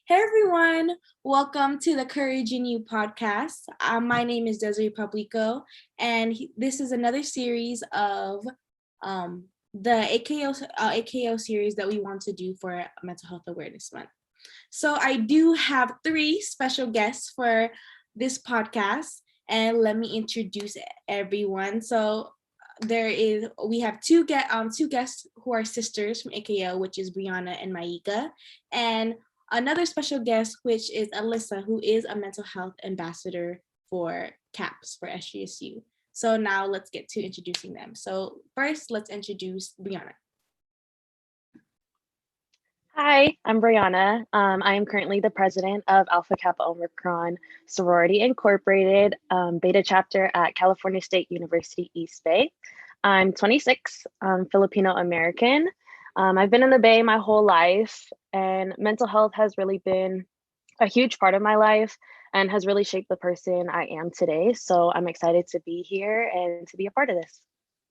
Hey everyone, welcome to the Courage in You podcast. My name is Desiree Pablico, and this is another series of the AKO series that we want to do for Mental Health Awareness Month. So I do have three special guests for this podcast, and let me introduce everyone. So we have two guests who are sisters from AKO, which is Brianna and Maika, and another special guest, which is Alyssa, who is a mental health ambassador for CAPS for SGSU. So now let's get to introducing them. So first, let's introduce Brianna. Hi, I'm Brianna. I am currently the president of Alpha Kappa Omicron Sorority Incorporated Beta Chapter at California State University East Bay. I'm 26, Filipino American. I've been in the Bay my whole life, and mental health has really been a huge part of my life and has really shaped the person I am today. So I'm excited to be here and to be a part of this.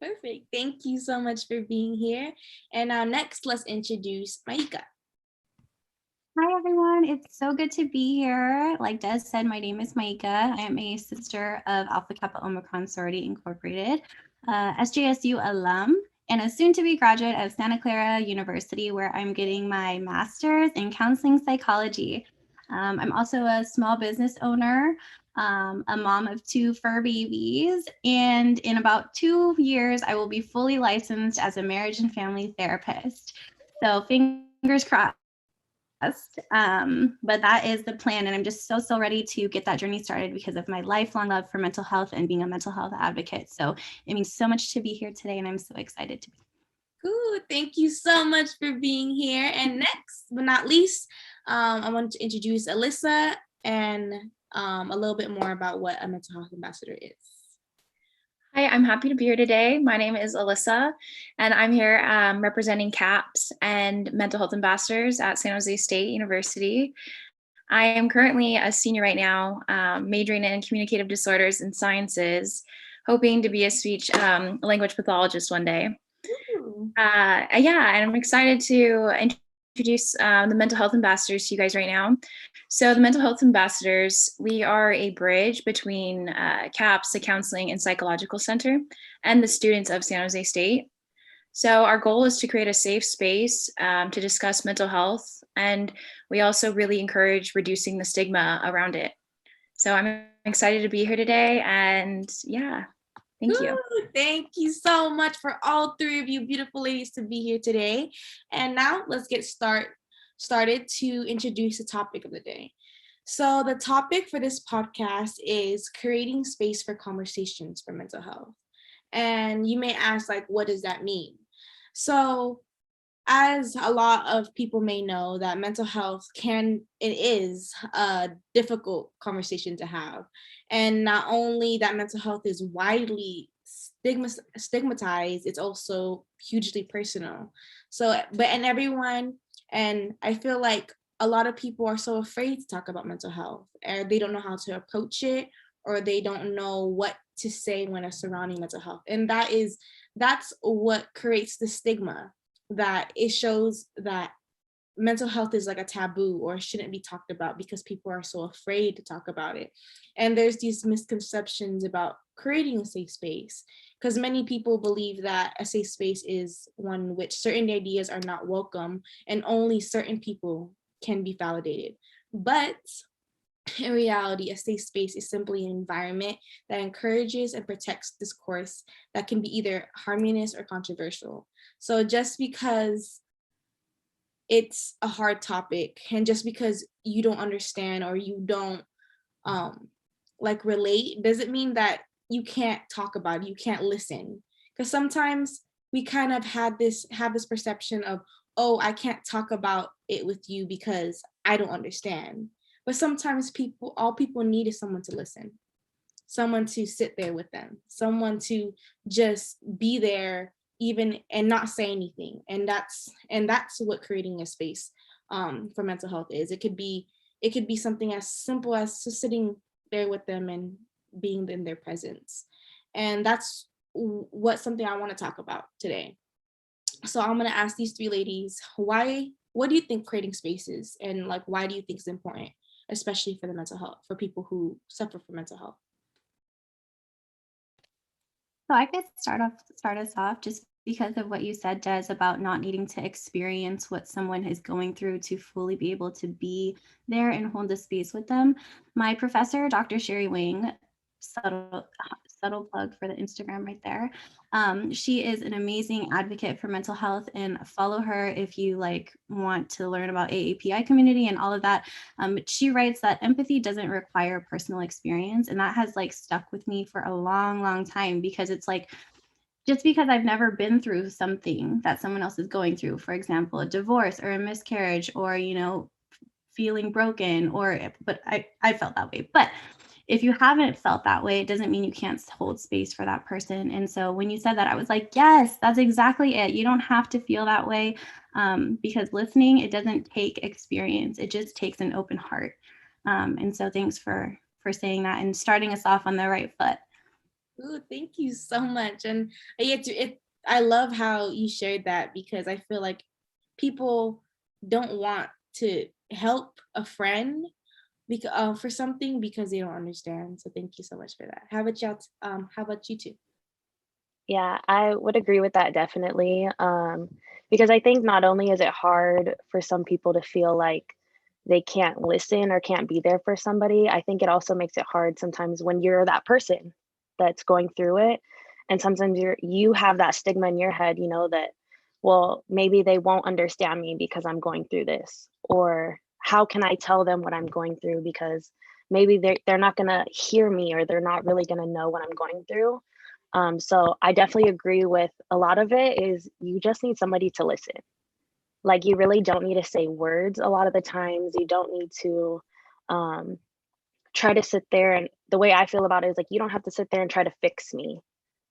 Perfect. Thank you so much for being here. And next, let's introduce Maika. Hi, everyone. It's so good to be here. Like Des said, my name is Maika. I am a sister of Alpha Kappa Omicron Sorority Incorporated, SJSU alum, and a soon-to-be graduate of Santa Clara University, where I'm getting my master's in counseling psychology. I'm also a small business owner, a mom of two fur babies, and in about 2 years, I will be fully licensed as a marriage and family therapist. So fingers crossed. But that is the plan, and I'm just so ready to get that journey started because of my lifelong love for mental health and being a mental health advocate. So it means so much to be here today, and I'm so excited to be here. Cool. Thank you so much for being here. And next but not least, I want to introduce Alyssa and a little bit more about what a mental health ambassador is. Hi, I'm happy to be here today. My name is Alyssa, and I'm here representing CAPS and mental health ambassadors at San Jose State University. I am currently a senior right now, majoring in communicative disorders and sciences, hoping to be a speech language pathologist one day. And I'm excited to introduce the mental health ambassadors to you guys right now. So the mental health ambassadors, we are a bridge between CAPS, the Counseling and Psychological Center, and the students of San Jose State. So our goal is to create a safe space to discuss mental health, and we also really encourage reducing the stigma around it. So I'm excited to be here today, and thank you. Thank you so much for all three of you beautiful ladies to be here today. And now let's get started to introduce the topic of the day. So the topic for this podcast is creating space for conversations for mental health. And you may ask, like, what does that mean? So as a lot of people may know, that mental health is a difficult conversation to have. And not only that mental health is widely stigmatized, it's also hugely personal. And I feel like a lot of people are so afraid to talk about mental health, or they don't know how to approach it, or they don't know what to say when it's surrounding mental health. And that's what creates the stigma, that it shows that mental health is like a taboo or shouldn't be talked about because people are so afraid to talk about it. And there's these misconceptions about creating a safe space, because many people believe that a safe space is one which certain ideas are not welcome and only certain people can be validated. But in reality, a safe space is simply an environment that encourages and protects discourse that can be either harmonious or controversial. So just because it's a hard topic, and just because you don't understand or you don't relate, doesn't mean that you can't talk about it, you can't listen. Because sometimes we kind of have this perception of, oh, I can't talk about it with you because I don't understand. But sometimes all people need is someone to listen, someone to sit there with them, someone to just be there even and not say anything. And that's what creating a space for mental health is. It could be something as simple as just sitting there with them and being in their presence. And that's something I want to talk about today. So I'm going to ask these three ladies, why what do you think creating spaces, and like why do you think it's important, especially for the mental health, for people who suffer from mental health? So I could start us off just because of what you said, Des, about not needing to experience what someone is going through to fully be able to be there and hold the space with them. My professor, Dr. Sherry Wing, subtle plug for the Instagram right there. She is an amazing advocate for mental health, and follow her if you like want to learn about AAPI community and all of that. She writes that empathy doesn't require personal experience, and that has like stuck with me for a long time, because it's like, just because I've never been through something that someone else is going through, for example, a divorce or a miscarriage, or, you know, feeling broken, but I felt that way. But if you haven't felt that way, it doesn't mean you can't hold space for that person. And so when you said that, I was like, yes, that's exactly it. You don't have to feel that way, because listening, it doesn't take experience. It just takes an open heart. And so thanks for saying that and starting us off on the right foot. Ooh, thank you so much. And I love how you shared that, because I feel like people don't want to help a friend because for something because they don't understand. So thank you so much for that. How about y'all? How about you two? Yeah, I would agree with that definitely. Because I think not only is it hard for some people to feel like they can't listen or can't be there for somebody, I think it also makes it hard sometimes when you're that person that's going through it. And sometimes you have that stigma in your head, you know, that, well, maybe they won't understand me because I'm going through this. Or how can I tell them what I'm going through, because maybe they're not gonna hear me, or they're not really gonna know what I'm going through. So I definitely agree with a lot of it is you just need somebody to listen. Like you really don't need to say words a lot of the times. You don't need to um, try to sit there, and the way I feel about it is like you don't have to sit there and try to fix me,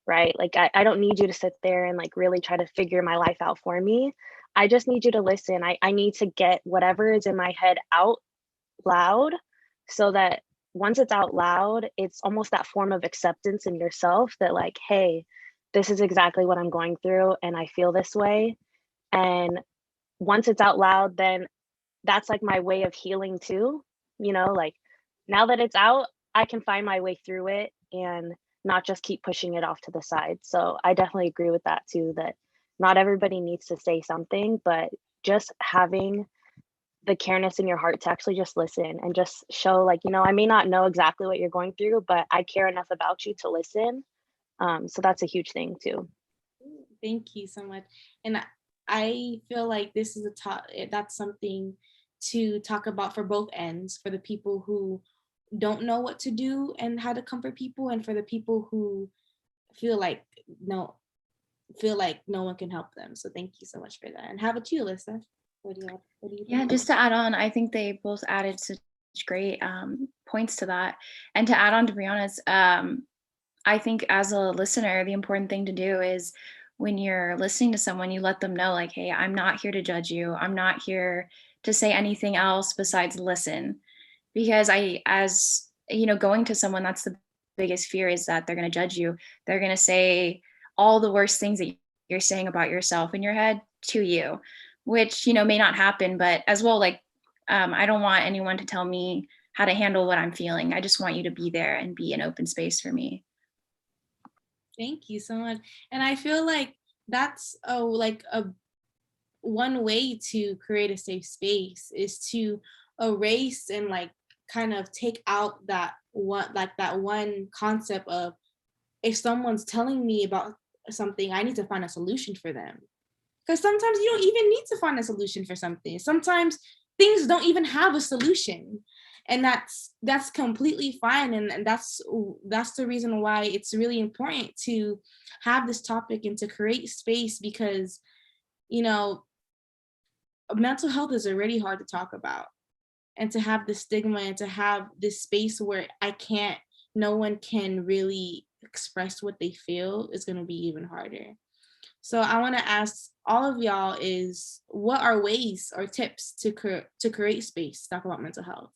right? Like I don't need you to sit there and like really try to figure my life out for me. I just need you to listen. I need to get whatever is in my head out loud, so that once it's out loud, it's almost that form of acceptance in yourself that like, hey, this is exactly what I'm going through and I feel this way. And once it's out loud, then that's like my way of healing too. You know, like now that it's out, I can find my way through it and not just keep pushing it off to the side. So I definitely agree with that too, that not everybody needs to say something, but just having the careness in your heart to actually just listen and just show like, you know, I may not know exactly what you're going through, but I care enough about you to listen. So that's a huge thing too. Thank you so much. And I feel like this is that's something to talk about for both ends, for the people who don't know what to do and how to comfort people, and for the people who feel like no one can help them. So thank you so much for that. And how about you, Alyssa? What do you Yeah, think? just to add on, I think they both added such great points to that. And to add on to Brianna's, I think as a listener, the important thing to do is when you're listening to someone, you let them know, like, hey, I'm not here to judge you. I'm not here to say anything else besides listen. Because as you know, going to someone, that's the biggest fear, is that they're going to judge you. They're going to say all the worst things that you're saying about yourself in your head to you, which, you know, may not happen. But as well, like, I don't want anyone to tell me how to handle what I'm feeling. I just want you to be there and be an open space for me. Thank you so much. And I feel like that's a one way to create a safe space is to erase and like kind of take out that one concept of, if someone's telling me about something, I need to find a solution for them. Because sometimes you don't even need to find a solution for something. Sometimes things don't even have a solution. And that's completely fine. And that's the reason why it's really important to have this topic and to create space, because, you know, mental health is already hard to talk about. And to have the stigma and to have this space where no one can really express what they feel is going to be even harder. So I want to ask all of y'all is, what are ways or tips to create space to talk about mental health?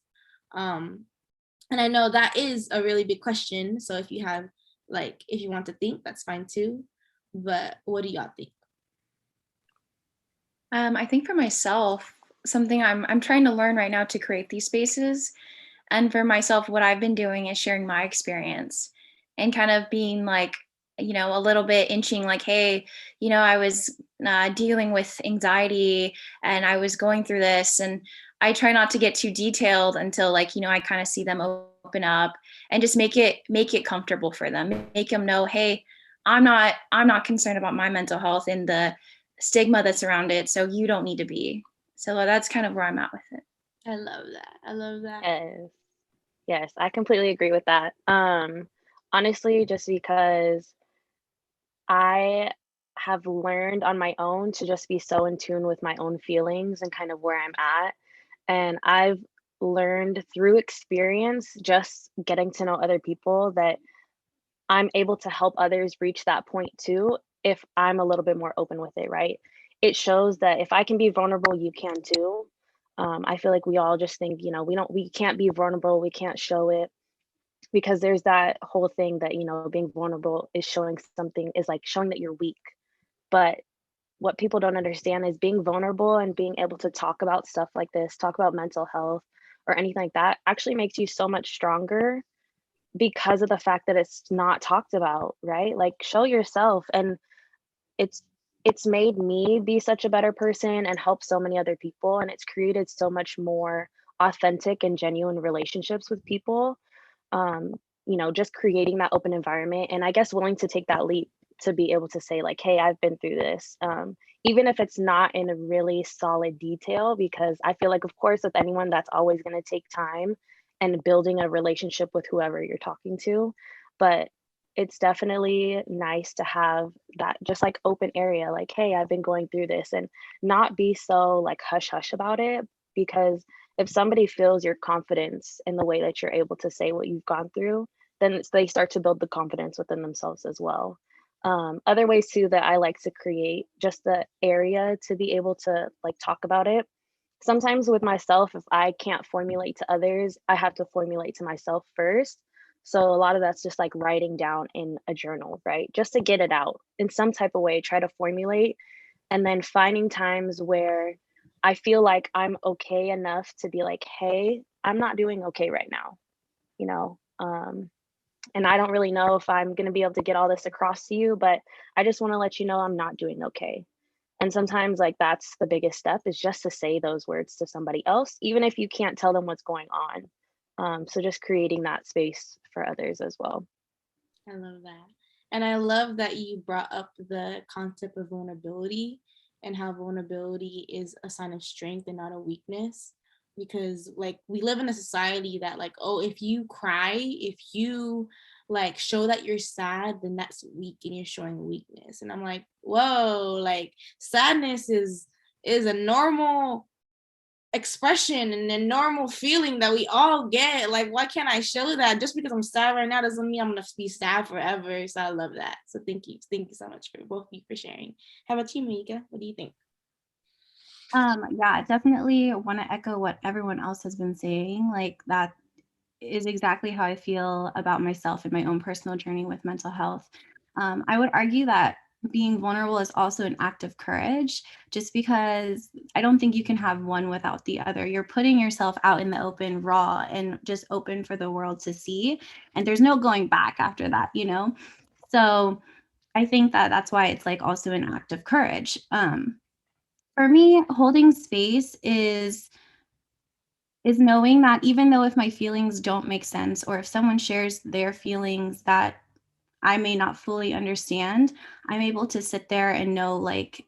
And I know that is a really big question. So if you want to think, that's fine too. But what do y'all think? I think for myself, something I'm trying to learn right now to create these spaces. And for myself, what I've been doing is sharing my experience and kind of being like, a little bit inching like, hey, I was dealing with anxiety and I was going through this. And I try not to get too detailed until like, I kind of see them open up and just make it comfortable for them, make them know, hey, I'm not concerned about my mental health and the stigma that's around it. So you don't need to be. So that's kind of where I'm at with it. I love that. I love that. Yes. Yes, I completely agree with that. Honestly, just because I have learned on my own to just be so in tune with my own feelings and kind of where I'm at. And I've learned through experience, just getting to know other people, that I'm able to help others reach that point too if I'm a little bit more open with it, right? It shows that if I can be vulnerable, you can too. I feel like we all just think, we can't be vulnerable, we can't show it, because there's that whole thing that, being vulnerable is showing something, is like showing that you're weak. But what people don't understand is being vulnerable and being able to talk about stuff like this, talk about mental health or anything like that, actually makes you so much stronger because of the fact that it's not talked about, right? Like, show yourself. And it's it's made me be such a better person and help so many other people, and it's created so much more authentic and genuine relationships with people. um, just creating that open environment, and I guess willing to take that leap to be able to say like, hey, I've been through this, even if it's not in a really solid detail, because I feel like, of course, with anyone, that's always going to take time and building a relationship with whoever you're talking to. But it's definitely nice to have that just like open area, like, hey, I've been going through this, and not be so like hush hush about it, because if somebody feels your confidence in the way that you're able to say what you've gone through, then they start to build the confidence within themselves as well. Other ways too that I like to create just the area to be able to like talk about it. Sometimes with myself, if I can't formulate to others, I have to formulate to myself first. So a lot of that's just like writing down in a journal, right? Just to get it out in some type of way, try to formulate, and then finding times where I feel like I'm okay enough to be like, hey, I'm not doing okay right now, you know? And I don't really know if I'm going to be able to get all this across to you, but I just want to let you know I'm not doing okay. And sometimes, like, that's the biggest step, is just to say those words to somebody else, even if you can't tell them what's going on. So just creating that space for others as well. I love that. And I love that you brought up the concept of vulnerability and how vulnerability is a sign of strength and not a weakness. Because like we live in a society that like, oh, if you cry, if you like show that you're sad, then that's weak and you're showing weakness. And I'm like, whoa, like sadness is a normal expression and a normal feeling that we all get. Like, why can't I show that? Just because I'm sad right now doesn't mean I'm gonna be sad forever. So I love that. So thank you so much for both of you for sharing. How about you, Mika? What do you think? Yeah, definitely want to echo what everyone else has been saying. Like, that is exactly how I feel about myself and my own personal journey with mental health. I would argue that being vulnerable is also an act of courage, just because I don't think you can have one without the other. You're putting yourself out in the open, raw, and just open for the world to see. And there's no going back after that, you know? So I think that that's why it's like also an act of courage. For me, holding space is knowing that even though if my feelings don't make sense, or if someone shares their feelings that I may not fully understand, I'm able to sit there and know like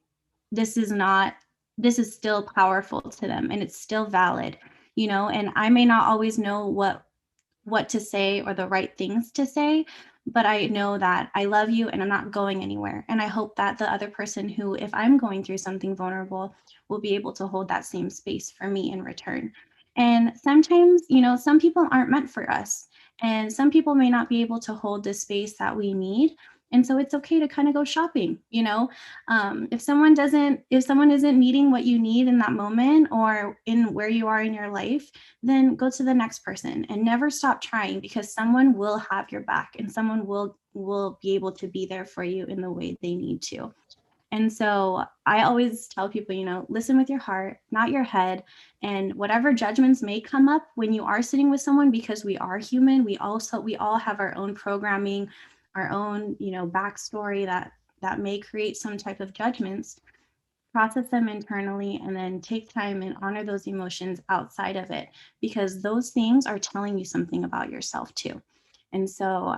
this is not this is still powerful to them and it's still valid, you know, and I may not always know what to say or the right things to say, but I know that I love you and I'm not going anywhere. And I hope that the other person who, if I'm going through something vulnerable, will be able to hold that same space for me in return. And sometimes, you know, some people aren't meant for us, and some people may not be able to hold the space that we need. And so it's okay to kind of go shopping, you know. If someone isn't meeting what you need in that moment or in where you are in your life, then go to the next person and never stop trying, because someone will have your back and someone will be able to be there for you in the way they need to. And so I always tell people, listen with your heart, not your head. And whatever judgments may come up when you are sitting with someone, because we are human, we all have our own programming, our own, backstory that may create some type of judgments. Process them internally, and then take time and honor those emotions outside of it, because those things are telling you something about yourself too. And so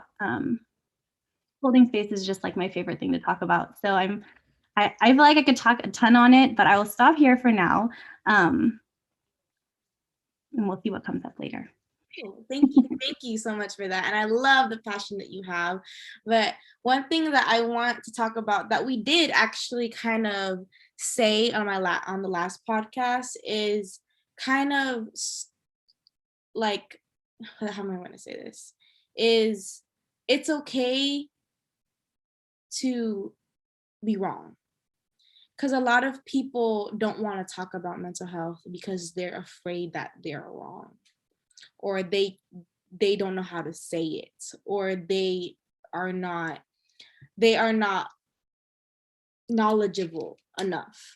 holding space is just like my favorite thing to talk about. So I feel like I could talk a ton on it, but I will stop here for now. And we'll see what comes up later. Cool. Thank you so much for that. And I love the passion that you have. But one thing that I want to talk about that we did actually kind of say on on the last podcast is kind of like, how am I going to say this? Is it's okay to be wrong. Because a lot of people don't want to talk about mental health because they're afraid that they're wrong, or they don't know how to say it, or they are not knowledgeable enough.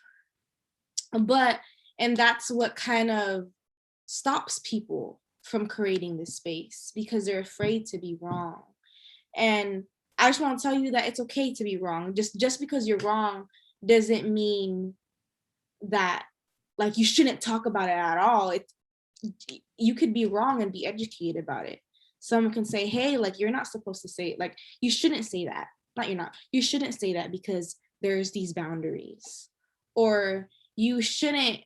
And that's what kind of stops people from creating this space, because they're afraid to be wrong. And I just want to tell you that it's okay to be wrong. Just because you're wrong doesn't mean that like you shouldn't talk about it at all. You could be wrong and be educated about it. Someone can say, hey, like, you're not supposed to say it. Like, you shouldn't say that. You shouldn't say that because there's these boundaries. Or you shouldn't,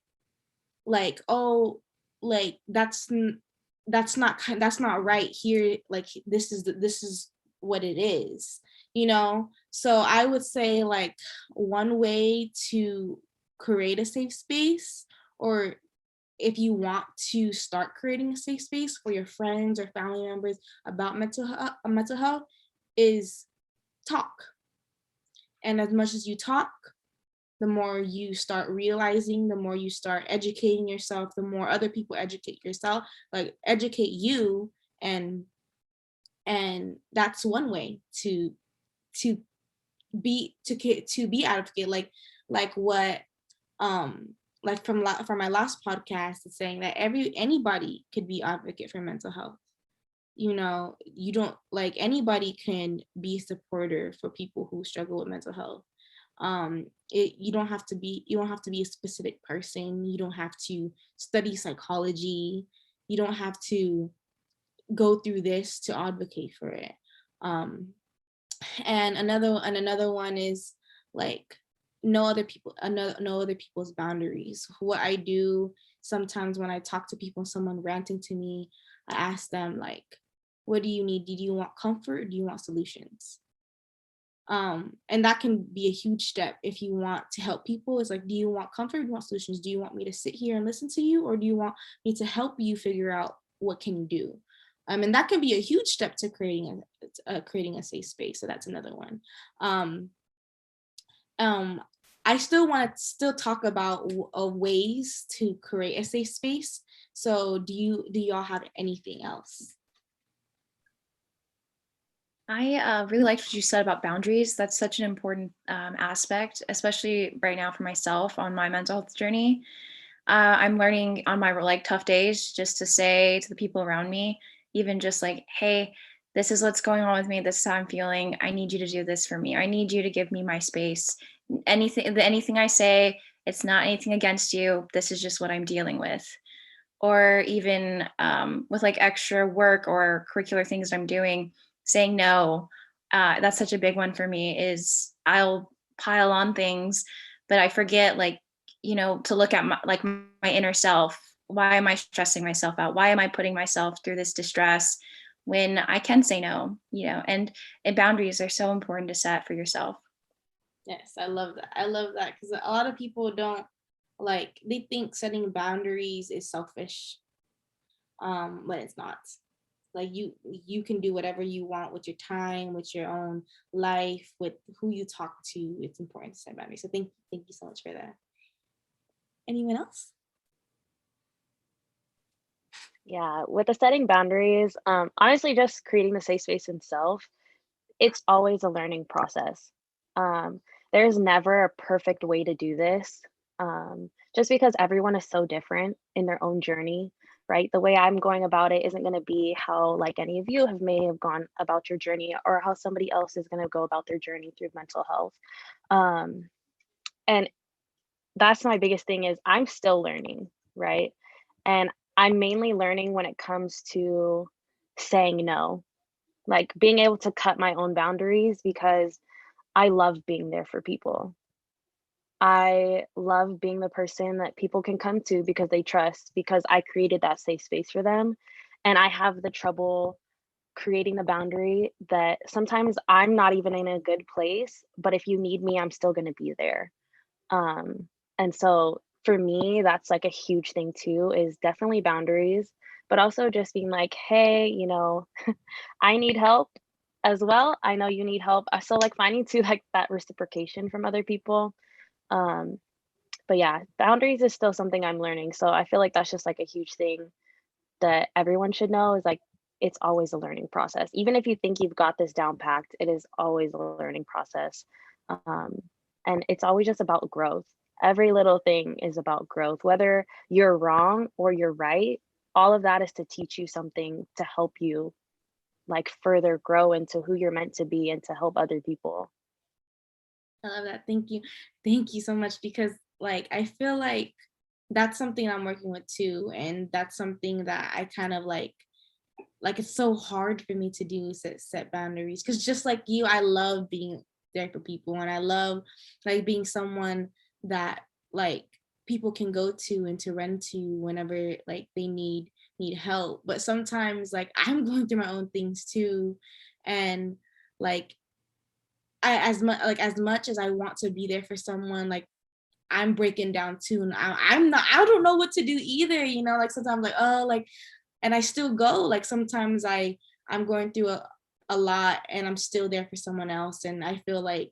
like, oh, like, that's not right here. Like, this is what it is, So I would say, like, one way to create a safe space, or if you want to start creating a safe space for your friends or family members about mental health, is talk. And as much as you talk, the more you start realizing, the more you start educating yourself, the more other people educate you. And that's one way to be advocate, like what like from my last podcast, it's saying that anybody could be advocate for mental health. You don't, like, anybody can be a supporter for people who struggle with mental health. You don't have to be a specific person. You don't have to study psychology. You don't have to go through this to advocate for it. And another one is, like, know other people's boundaries. What I do sometimes when I talk to people, someone ranting to me, I ask them, like, what do you need? Do you want comfort, or do you want solutions? And that can be a huge step if you want to help people. It's like, do you want comfort, or do you want solutions? Do you want me to sit here and listen to you, or do you want me to help you figure out what can you do? And that can be a huge step to creating a safe space. So that's another one. I still want to talk about ways to create a safe space. So do y'all have anything else? I really liked what you said about boundaries. That's such an important aspect, especially right now for myself on my mental health journey. I'm learning on my, like, tough days, just to say to the people around me, even just like, hey, this is what's going on with me. This is how I'm feeling. I need you to do this for me. I need you to give me my space. Anything I say, it's not anything against you. This is just what I'm dealing with. Or even with, like, extra work or curricular things that I'm doing, saying no. That's such a big one for me. Is I'll pile on things, but I forget, like, to look at my inner self. Why am I stressing myself out? Why am I putting myself through this distress when I can say no? And boundaries are so important to set for yourself. Yes, I love that because a lot of people don't, like, they think setting boundaries is selfish, but it's not. Like, you can do whatever you want with your time, with your own life, with who you talk to. It's important to set boundaries. So thank you so much for that. Anyone else? Yeah, with the setting boundaries, honestly, just creating the safe space itself, it's always a learning process. there's never a perfect way to do this, just because everyone is so different in their own journey, right? The way I'm going about it isn't going to be how like any of you may have gone about your journey, or how somebody else is going to go about their journey through mental health. Um, and that's my biggest thing is I'm still learning, right? And I'm mainly learning when it comes to saying no, like being able to cut my own boundaries, because I love being there for people. I love being the person that people can come to because they trust, because I created that safe space for them. And I have the trouble creating the boundary that sometimes I'm not even in a good place, but if you need me, I'm still going to be there. Um, and so for me, that's like a huge thing too, is definitely boundaries, but also just being like, hey, I need help as well. I know you need help. So like finding to like that reciprocation from other people. Um, but yeah, boundaries is still something I'm learning. So I feel like that's just like a huge thing that everyone should know, is like it's always a learning process. Even if you think you've got this down packed, it is always a learning process. Um, and it's always just about growth. Every little thing is about growth, whether you're wrong or you're right. All of that is to teach you something to help you like further grow into who you're meant to be and to help other people. I love that. Thank you. Thank you so much, because like I feel like that's something I'm working with too. And that's something that I kind of like it's so hard for me to do, set boundaries. Cause just like you, I love being there for people, and I love like being someone that like people can go to and to run to whenever like they need help. But sometimes like I'm going through my own things too. And like as much as I want to be there for someone, like I'm breaking down too, and I don't know what to do either, like sometimes like, oh, like, and I still go, like sometimes I'm going through a lot and I'm still there for someone else, and I feel like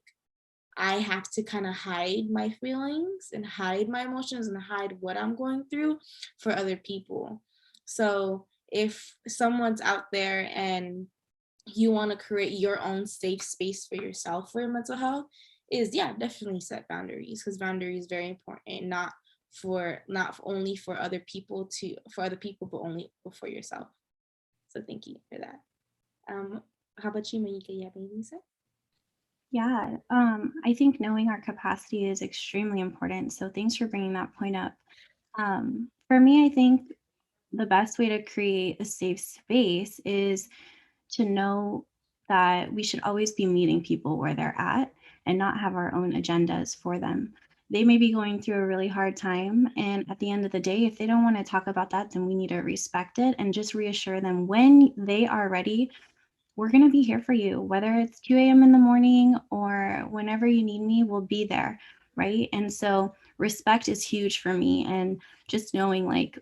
I have to kind of hide my feelings and hide my emotions and hide what I'm going through for other people. So if someone's out there and you want to create your own safe space for yourself for your mental health, is yeah, definitely set boundaries, because boundaries is very important, not only for other people, but only for yourself. So thank you for that. How about you, Monica? You have anything to say? Yeah, I think knowing our capacity is extremely important. So thanks for bringing that point up. For me, I think the best way to create a safe space is to know that we should always be meeting people where they're at and not have our own agendas for them. They may be going through a really hard time. And at the end of the day, if they don't want to talk about that, then we need to respect it and just reassure them when they are ready. We're going to be here for you, whether it's 2 a.m. in the morning or whenever you need me, we'll be there. Right. And so respect is huge for me. And just knowing, like,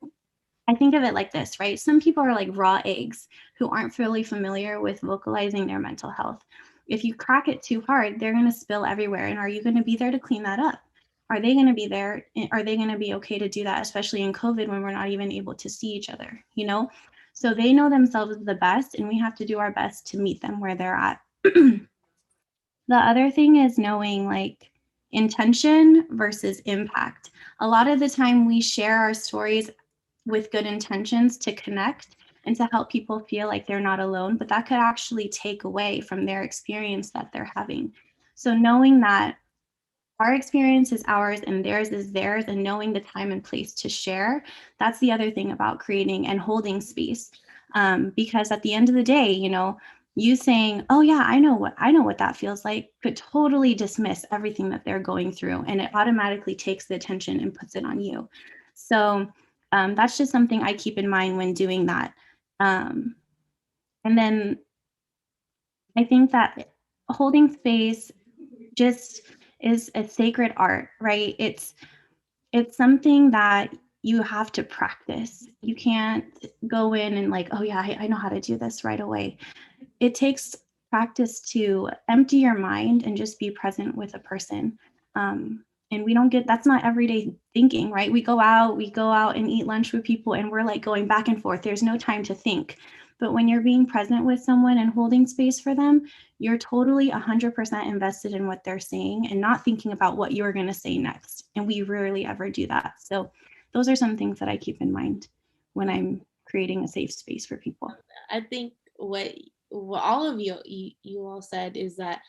I think of it like this, right? Some people are like raw eggs who aren't really familiar with vocalizing their mental health. If you crack it too hard, they're going to spill everywhere. And are you going to be there to clean that up? Are they going to be there? Are they going to be okay to do that, especially in COVID when we're not even able to see each other, So they know themselves the best, and we have to do our best to meet them where they're at. The other thing is knowing like intention versus impact. A lot of the time we share our stories with good intentions to connect and to help people feel like they're not alone, but that could actually take away from their experience that they're having. So knowing that our experience is ours and theirs is theirs, and knowing the time and place to share, that's the other thing about creating and holding space. Because at the end of the day, you saying, oh yeah, I know what that feels like, could totally dismiss everything that they're going through, and it automatically takes the attention and puts it on you. So that's just something I keep in mind when doing that. And then I think that holding space just is a sacred art, right? It's something that you have to practice. You can't go in and like, oh yeah, I know how to do this right away. It takes practice to empty your mind and just be present with a person. And we don't get, that's not everyday thinking, right? We go out and eat lunch with people and we're like going back and forth. There's no time to think. But when you're being present with someone and holding space for them, you're totally 100% invested in what they're saying and not thinking about what you're going to say next. And we rarely ever do that. So those are some things that I keep in mind when I'm creating a safe space for people. I think what all of you all said is that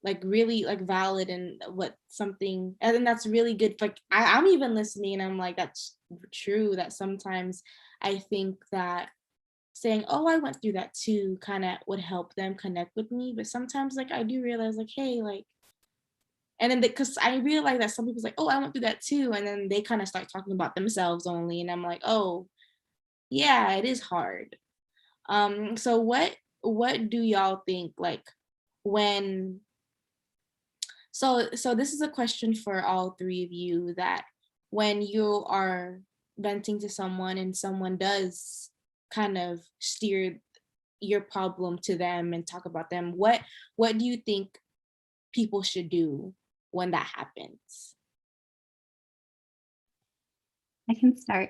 like really like valid and what something, and then that's really good. Like I'm even listening and I'm like, that's true, that sometimes I think that saying, oh, I went through that too, kind of would help them connect with me. But sometimes like I do realize like, hey, like, and then because I realize that some people's like, oh, I went through that too, and then they kind of start talking about themselves only, and I'm like, oh yeah, it is hard. So what do y'all think, like, when, so this is a question for all three of you, that when you are venting to someone and someone does kind of steer your problem to them and talk about them, what do you think people should do when that happens? I can start.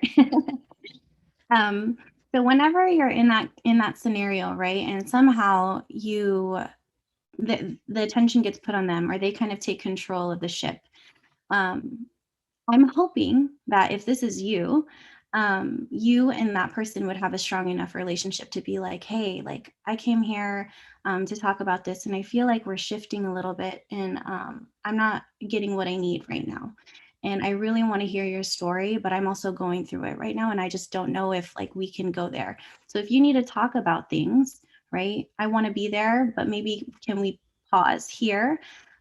So whenever you're in that scenario, right, and somehow the attention gets put on them, or they kind of take control of the ship, I'm hoping that if this is you, you and that person would have a strong enough relationship to be like, hey, like I came here to talk about this, and I feel like we're shifting a little bit, and I'm not getting what I need right now. And I really want to hear your story, but I'm also going through it right now, and I just don't know if like we can go there. So if you need to talk about things, right, I want to be there, but maybe can we pause here?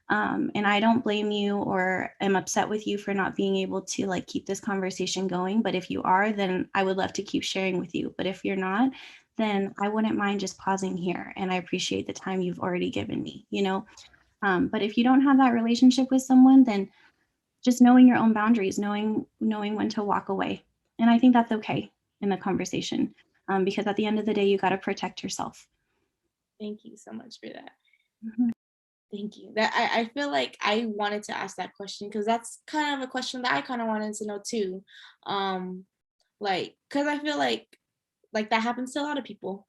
And I don't blame you or am upset with you for not being able to like keep this conversation going. But if you are, then I would love to keep sharing with you. But if you're not, then I wouldn't mind just pausing here. And I appreciate the time you've already given me, you know? But if you don't have that relationship with someone, then just knowing your own boundaries, knowing when to walk away. And I think that's okay in the conversation, because at the end of the day, you got to protect yourself. Thank you so much for that. Mhm. Thank you. That I feel like I wanted to ask that question because that's kind of a question that I kind of wanted to know too. Like, because I feel like that happens to a lot of people.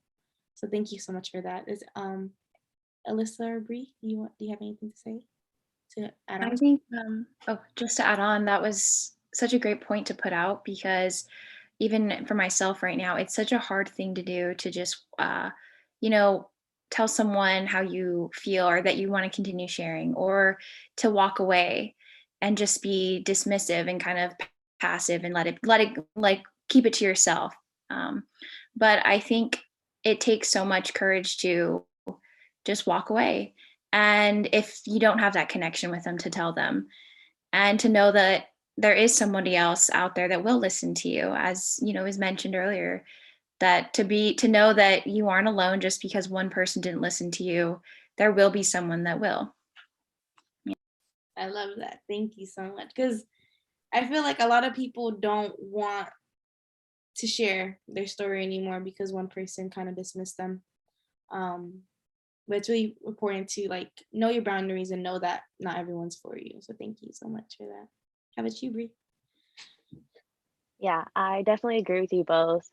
So thank you so much for that. Is Alyssa or Bree, do you have anything to say to add on? I think, just to add on, that was such a great point to put out, because even for myself right now, it's such a hard thing to do, to just, you know, tell someone how you feel or that you want to continue sharing, or to walk away and just be dismissive and kind of passive and let it like keep it to yourself. Um, but I think it takes so much courage to just walk away. And if you don't have that connection with them, to tell them, and to know that there is somebody else out there that will listen to you, as you know, was mentioned earlier, that to know that you aren't alone just because one person didn't listen to you. There will be someone that will. I love that. Thank you so much. Because I feel like a lot of people don't want to share their story anymore because one person kind of dismissed them. But it's really important to like know your boundaries and know that not everyone's for you. So thank you so much for that. How about you, Bree? Yeah, I definitely agree with you both.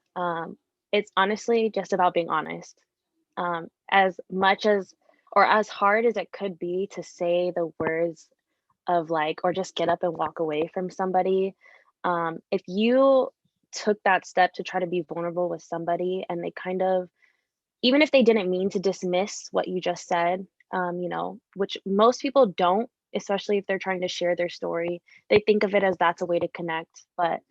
It's honestly just about being honest. As much as, or as hard as it could be to say the words of like, or just get up and walk away from somebody, if you took that step to try to be vulnerable with somebody and they kind of, even if they didn't mean to dismiss what you just said, which most people don't, especially if they're trying to share their story, they think of it as that's a way to connect. But,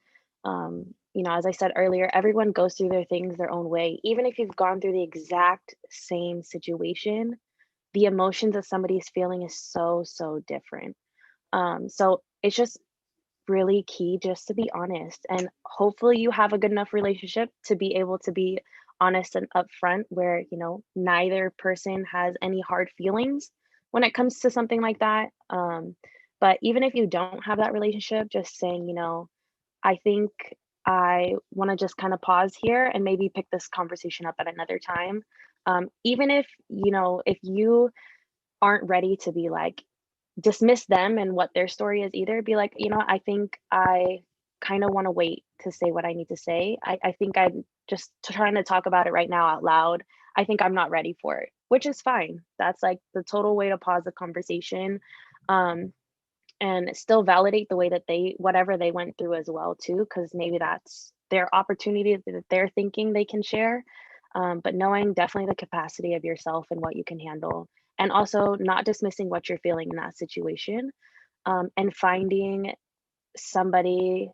as I said earlier, everyone goes through their things their own way. Even if you've gone through the exact same situation, the emotions that somebody's feeling is so, so different. So it's just really key just to be honest, and hopefully you have a good enough relationship to be able to be honest and upfront, where neither person has any hard feelings when it comes to something like that. But even if you don't have that relationship, just saying, I think I want to just kind of pause here and maybe pick this conversation up at another time. Even if you aren't ready to be like dismiss them and what their story is either, be like, I think I kind of want to wait to say what I need to say. I think just trying to talk about it right now out loud, I think I'm not ready for it, which is fine. That's like the total way to pause the conversation. Um, and still validate the way that whatever they went through as well too, because maybe that's their opportunity that they're thinking they can share. But knowing definitely the capacity of yourself and what you can handle, and also not dismissing what you're feeling in that situation, and finding somebody.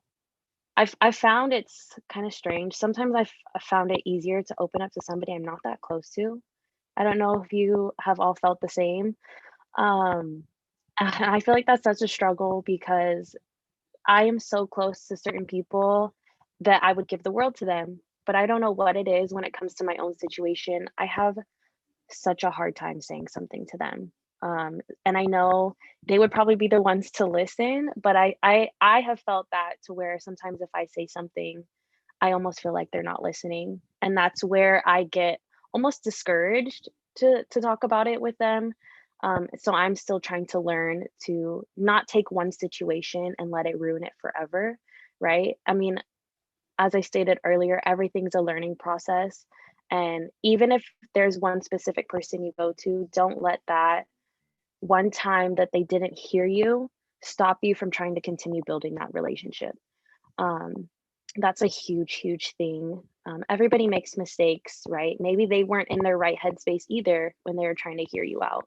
I've found it's kind of strange. Sometimes I've found it easier to open up to somebody I'm not that close to. I don't know if you have all felt the same. Um, I feel like that's such a struggle because I am so close to certain people that I would give the world to them, but I don't know what it is when it comes to my own situation. I have such a hard time saying something to them. And I know they would probably be the ones to listen, but I have felt that to where sometimes if I say something, I almost feel like they're not listening. And that's where I get almost discouraged to talk about it with them. So I'm still trying to learn to not take one situation and let it ruin it forever, right? I mean, as I stated earlier, everything's a learning process. And even if there's one specific person you go to, don't let that one time that they didn't hear you stop you from trying to continue building that relationship. Um, that's a huge, huge thing. Everybody makes mistakes, right? Maybe they weren't in their right headspace either when they were trying to hear you out.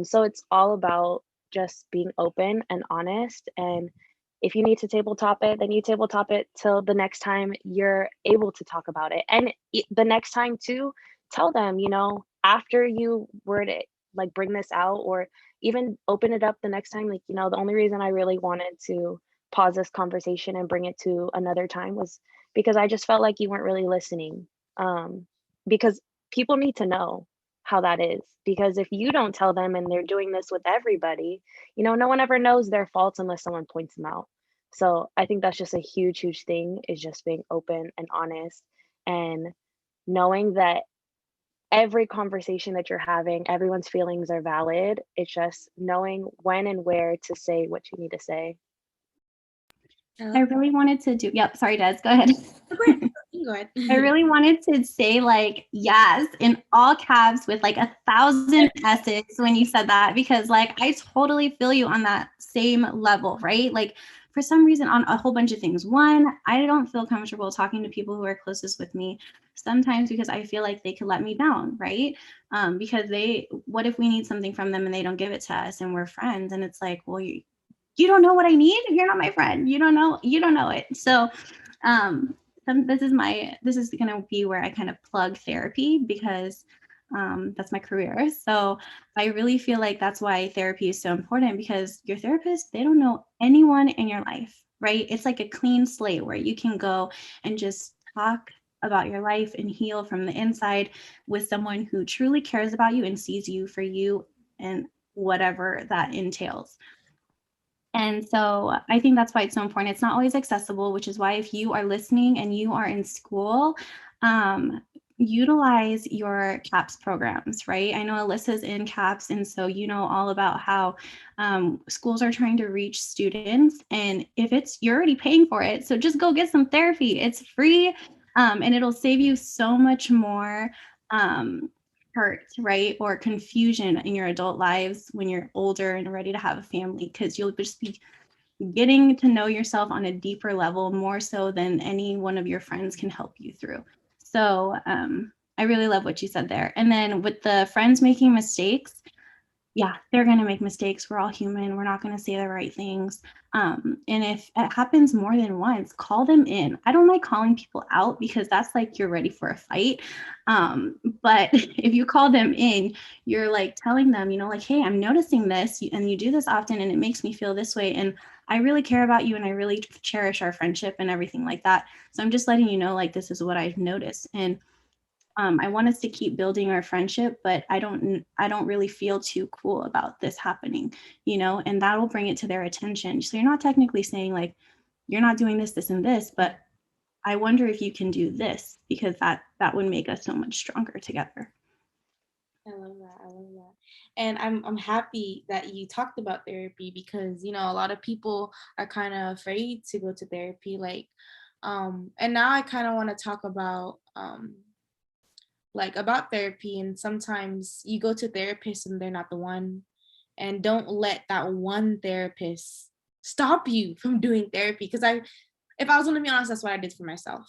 So it's all about just being open and honest. And if you need to tabletop it, then you tabletop it till the next time you're able to talk about it. And the next time too, tell them, after you were to like bring this out, or even open it up the next time, like, the only reason I really wanted to pause this conversation and bring it to another time was because I just felt like you weren't really listening. Because people need to know how that is, because if you don't tell them and they're doing this with everybody, no one ever knows their faults unless someone points them out. So I think that's just a huge, huge thing, is just being open and honest, and knowing that every conversation that you're having, everyone's feelings are valid. It's just knowing when and where to say what you need to say. I really wanted to do, yep, sorry, Des, go ahead. Go ahead. I really wanted to say like, yes, in all caps with like 1,000 S's when you said that, because like, I totally feel you on that same level, right? Like for some reason on a whole bunch of things. One, I don't feel comfortable talking to people who are closest with me, sometimes because I feel like they could let me down, right? Because what if we need something from them and they don't give it to us and we're friends? And it's like, well, you don't know what I need. You're not my friend. You don't know it. So, this is going to be where I kind of plug therapy, because that's my career. So I really feel like that's why therapy is so important, because your therapist, they don't know anyone in your life, right? It's like a clean slate where you can go and just talk about your life and heal from the inside with someone who truly cares about you and sees you for you, and whatever that entails. And so I think that's why it's so important. It's not always accessible, which is why if you are listening and you are in school, utilize your CAPS programs, right? I know Alyssa's in CAPS, and so you know all about how schools are trying to reach students. And if you're already paying for it, so just go get some therapy. It's free, and it'll save you so much more hurt, right? Or confusion in your adult lives when you're older and ready to have a family, because you'll just be getting to know yourself on a deeper level, more so than any one of your friends can help you through. So I really love what you said there. And then with the friends making mistakes, yeah, they're going to make mistakes. We're all human. We're not going to say the right things. And if it happens more than once, call them in. I don't like calling people out, because that's like you're ready for a fight. But if you call them in, you're like telling them, like, hey, I'm noticing this, and you do this often, and it makes me feel this way. And I really care about you, and I really cherish our friendship and everything like that. So I'm just letting you know, like, this is what I've noticed. And I want us to keep building our friendship, but I don't really feel too cool about this happening, and that will bring it to their attention. So you're not technically saying like, you're not doing this, this, and this, but I wonder if you can do this, because that would make us so much stronger together. I love that. I love that. And I'm happy that you talked about therapy, because, a lot of people are kind of afraid to go to therapy. Like, And now I kind of want to talk about about therapy. And sometimes you go to therapists and they're not the one. And don't let that one therapist stop you from doing therapy. Because if I was going to be honest, that's what I did for myself.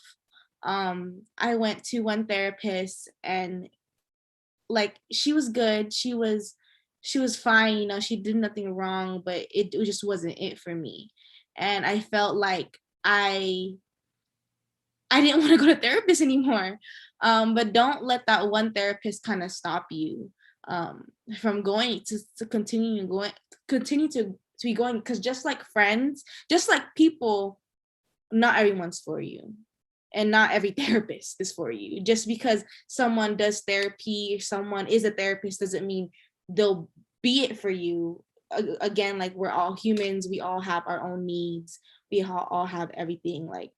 I went to one therapist and like she was good. She was fine, you know, she did nothing wrong, but it just wasn't it for me. And I felt like I didn't want to go to therapist anymore. But don't let that one therapist kind of stop you from going to continue to be going, because just like friends, just like people, not everyone's for you. And not every therapist is for you. Just because someone does therapy, someone is a therapist, doesn't mean they'll be it for you. Again, like, we're all humans. We all have our own needs. We all have everything. Like,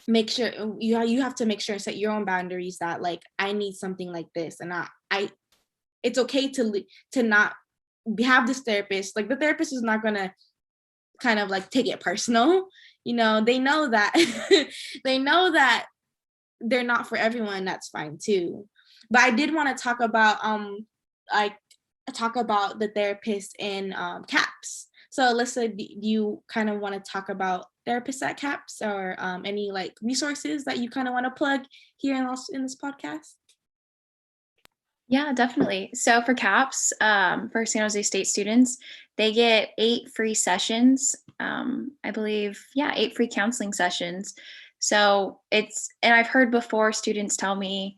make sure you have to make sure and set your own boundaries that, like, I need something like this. And I it's okay to not have this therapist. Like, the therapist is not going to kind of like take it personal. You know, they know that they know that they're not for everyone. That's fine too. But I did want to talk about the therapist in CAPS. So Alyssa, do you kind of want to talk about therapists at CAPS, or any like resources that you kind of want to plug here in this podcast? Yeah, definitely. So for CAPS, for San Jose State students, they get 8 free sessions. I believe, 8 free counseling sessions. So and I've heard before students tell me,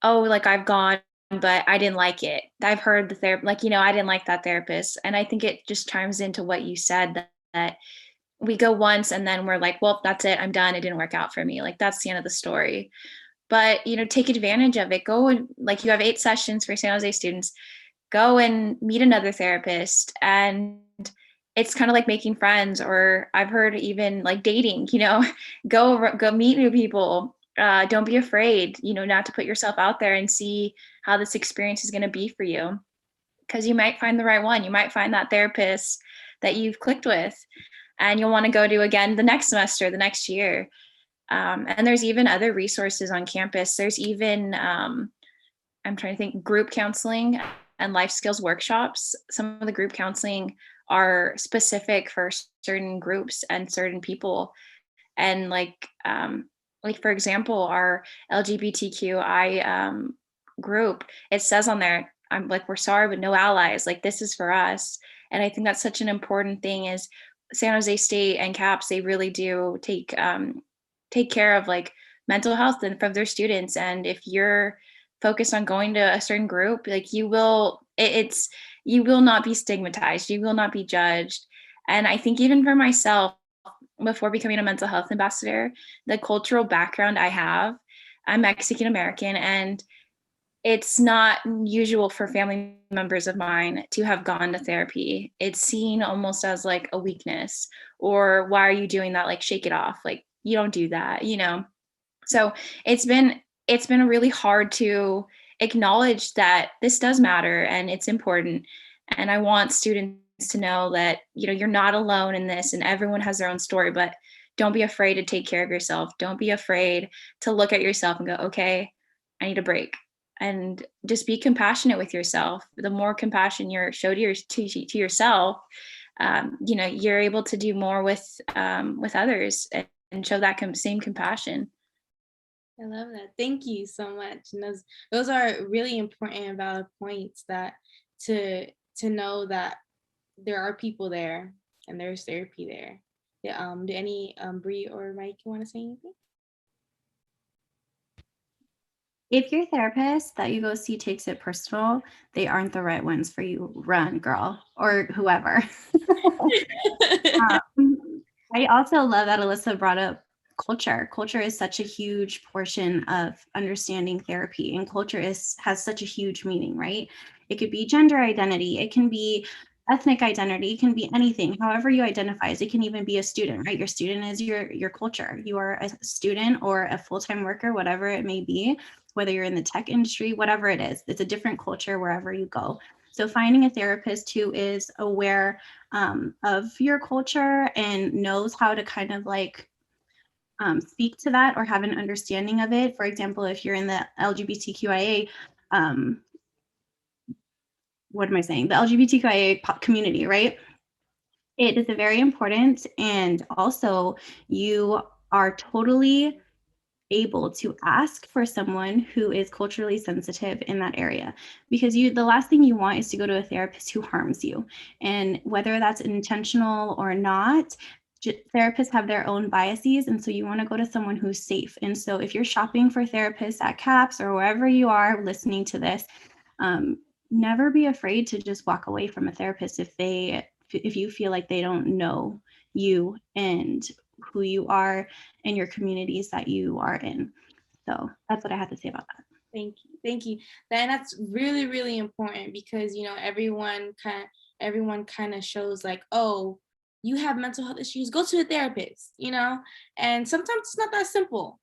oh, like, I've gone, but I didn't like it. I've heard the therapist, like, I didn't like that therapist. And I think it just chimes into what you said, that we go once and then we're like, well, that's it. I'm done. It didn't work out for me. Like, that's the end of the story. But, take advantage of it. Go and, like, you have 8 sessions for San Jose students. Go and meet another therapist. And it's kind of like making friends, or I've heard even like dating, go meet new people. Don't be afraid, not to put yourself out there and see how this experience is going to be for you. Because you might find the right one. You might find that therapist that you've clicked with, and you'll want to go to again the next semester, the next year. And there's even other resources on campus. There's even, I'm trying to think, group counseling and life skills workshops. Some of the group counseling are specific for certain groups and certain people. And like for example, our LGBTQI group, it says on there, I'm like, we're sorry, but no allies. Like, this is for us. And I think that's such an important thing. Is San Jose State and CAPS, they really do take care of like mental health and from their students. And if you're focused on going to a certain group, like, you will not be stigmatized. You will not be judged. And I think even for myself, before becoming a mental health ambassador, the cultural background I have, I'm Mexican American, and it's not usual for family members of mine to have gone to therapy. It's seen almost as like a weakness, or why are you doing that? Like, shake it off. Like, you don't do that, So it's been really hard to acknowledge that this does matter and it's important. And I want students to know that, you're not alone in this, and everyone has their own story, but don't be afraid to take care of yourself. Don't be afraid to look at yourself and go, okay, I need a break. And just be compassionate with yourself. The more compassion you show to yourself, you're able to do more with others and show that same compassion. I love that. Thank you so much. And those are really important and valid points, that to know that there are people there and there's therapy there. Yeah, do any Bree or Mike want to say anything? If your therapist that you go see takes it personal, they aren't the right ones for you. Run, girl, or whoever. I also love that Alyssa brought up culture. Culture is such a huge portion of understanding therapy, and culture has such a huge meaning, right? It could be gender identity, it can be ethnic identity, it can be anything, however you identify. It can even be a student, right? Your student is your culture. You are a student or a full-time worker, whatever it may be, whether you're in the tech industry, whatever it is, it's a different culture wherever you go. So finding a therapist who is aware of your culture and knows how to kind of like speak to that or have an understanding of it. For example, if you're in the LGBTQIA, what am I saying? The LGBTQIA community, right? It is very important. And also, you are totally able to ask for someone who is culturally sensitive in that area, because the last thing you want is to go to a therapist who harms you. And whether that's intentional or not, therapists have their own biases, and so you want to go to someone who's safe. And so if you're shopping for therapists at CAPS or wherever you are listening to this, never be afraid to just walk away from a therapist if you feel like they don't know you and who you are and your communities that you are in. So that's what I have to say about that. Thank you. Thank you. That's really, really important, because, you know, everyone kind of shows like, oh, you have mental health issues, go to a therapist, you know, and sometimes it's not that simple.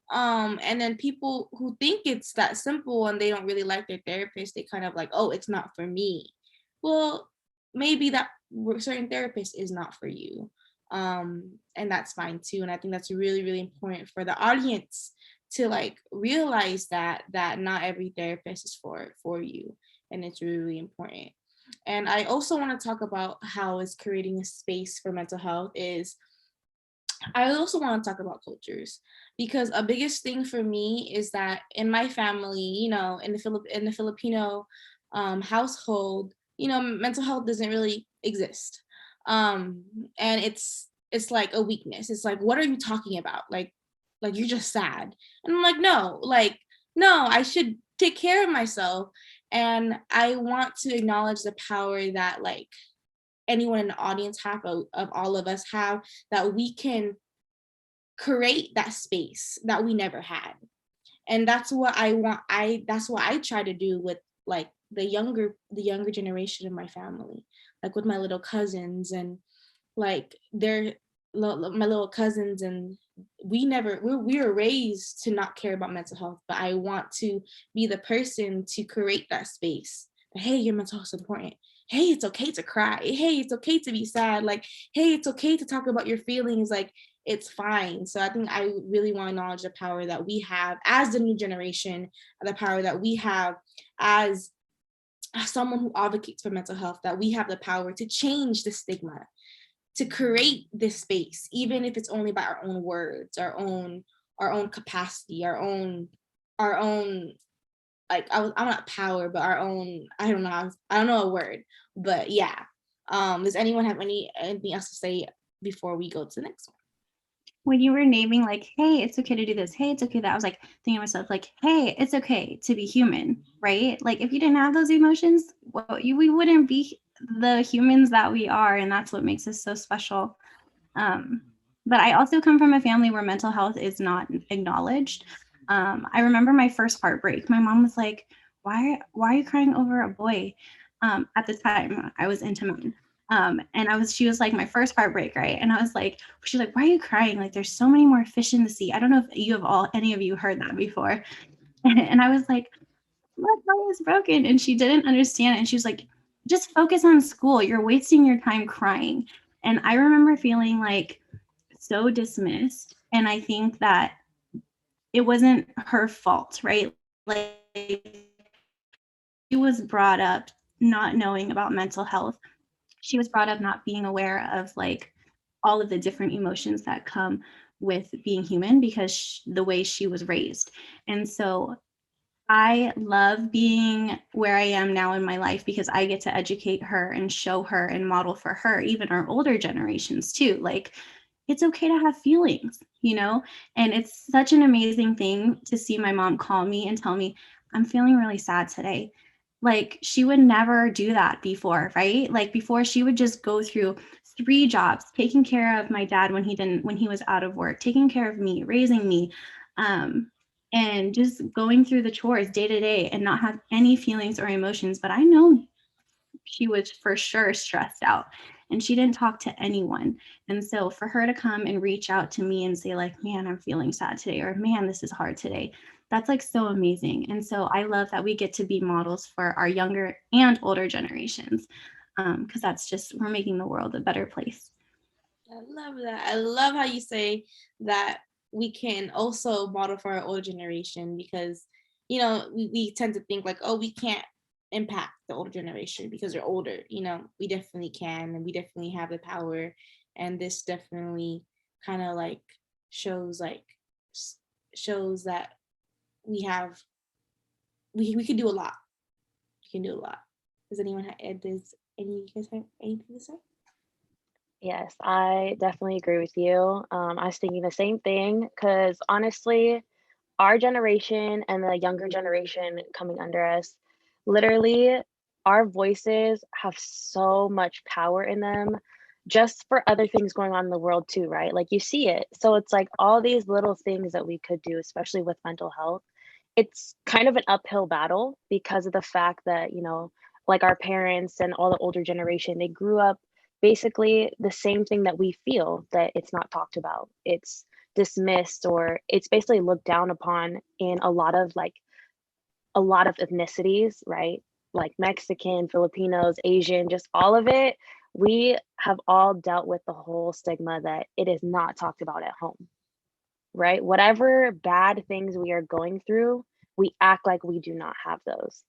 And then people who think it's that simple and they don't really like their therapist, they kind of like, oh, it's not for me. Well, maybe that certain therapist is not for you. And that's fine too. And I think that's really, really important for the audience to like realize that not every therapist is for you. And it's really, really important. And I also want to talk about how is creating a space for mental health is, I also want to talk about cultures, because a biggest thing for me is that in my family, you know, in the Filipino household, you know, mental health doesn't really exist. And it's like a weakness. It's like, what are you talking about? Like you're just sad. And I'm like, no, I should take care of myself. And I want to acknowledge the power that like anyone in the audience have, of all of us have, that we can create that space that we never had. And that's what I want. That's what I try to do with like the younger generation of my family, like with my little cousins, and like my little cousins, and we were raised to not care about mental health, but I want to be the person to create that space. Hey, your mental health is important. Hey, it's okay to cry. Hey, it's okay to be sad. Like, hey, it's okay to talk about your feelings. Like, it's fine. So I think I really want to acknowledge the power that we have as the new generation, the power that we have as someone who advocates for mental health, that we have the power to change the stigma, to create this space, even if it's only by our own words, our own capacity, our own like I'm not power, but our own, I don't know a word, but yeah. Does anyone have anything else to say before we go to the next one? When you were naming like, hey, it's okay to do this, hey, it's okay that, I was like thinking to myself like, hey, it's okay to be human, right? Like if you didn't have those emotions, well, we wouldn't be the humans that we are, and that's what makes us so special. But I also come from a family where mental health is not acknowledged. I remember my first heartbreak. My mom was like, why are you crying over a boy? At the time I was into men. And she was like, my first heartbreak, right? And I was like, she's like, why are you crying? Like, there's so many more fish in the sea. I don't know if any of you heard that before. And I was like, my heart is broken. And she didn't understand it. And she was like, just focus on school. You're wasting your time crying. And I remember feeling like so dismissed. And I think that it wasn't her fault, right? Like, she was brought up not knowing about mental health. She was brought up not being aware of like all of the different emotions that come with being human, because the way she was raised. And so I love being where I am now in my life, because I get to educate her and show her and model for her, even our older generations too. Like, it's okay to have feelings, you know? And it's such an amazing thing to see my mom call me and tell me, I'm feeling really sad today. Like, she would never do that before, right? Like, before, she would just go through 3 jobs, taking care of my dad when he was out of work, taking care of me, raising me, and just going through the chores day to day and not have any feelings or emotions. But I know she was for sure stressed out, and she didn't talk to anyone. And so for her to come and reach out to me and say like, man, I'm feeling sad today, or man, this is hard today, that's like so amazing. And so I love that we get to be models for our younger and older generations, because that's just, we're making the world a better place. I love that. I love how you say that we can also model for our older generation, because you know we tend to think like, oh, we can't impact the older generation because they're older. You know, we definitely can, and we definitely have the power, and this definitely kind of like shows like shows that we have we can do a lot. We can do a lot. Does anyone does any of you guys have anything to say? Yes, I definitely agree with you. I was thinking the same thing because honestly, our generation and the younger generation coming under us, literally, our voices have so much power in them just for other things going on in the world too, right? Like you see it. So it's like all these little things that we could do, especially with mental health. It's kind of an uphill battle because of the fact that, you know, like our parents and all the older generation, they grew up basically the same thing that we feel, that it's not talked about. It's dismissed, or it's basically looked down upon in a lot of ethnicities, right? Like Mexican, Filipinos, Asian, just all of it. We have all dealt with the whole stigma that it is not talked about at home, right? Whatever bad things we are going through, we act like we do not have those.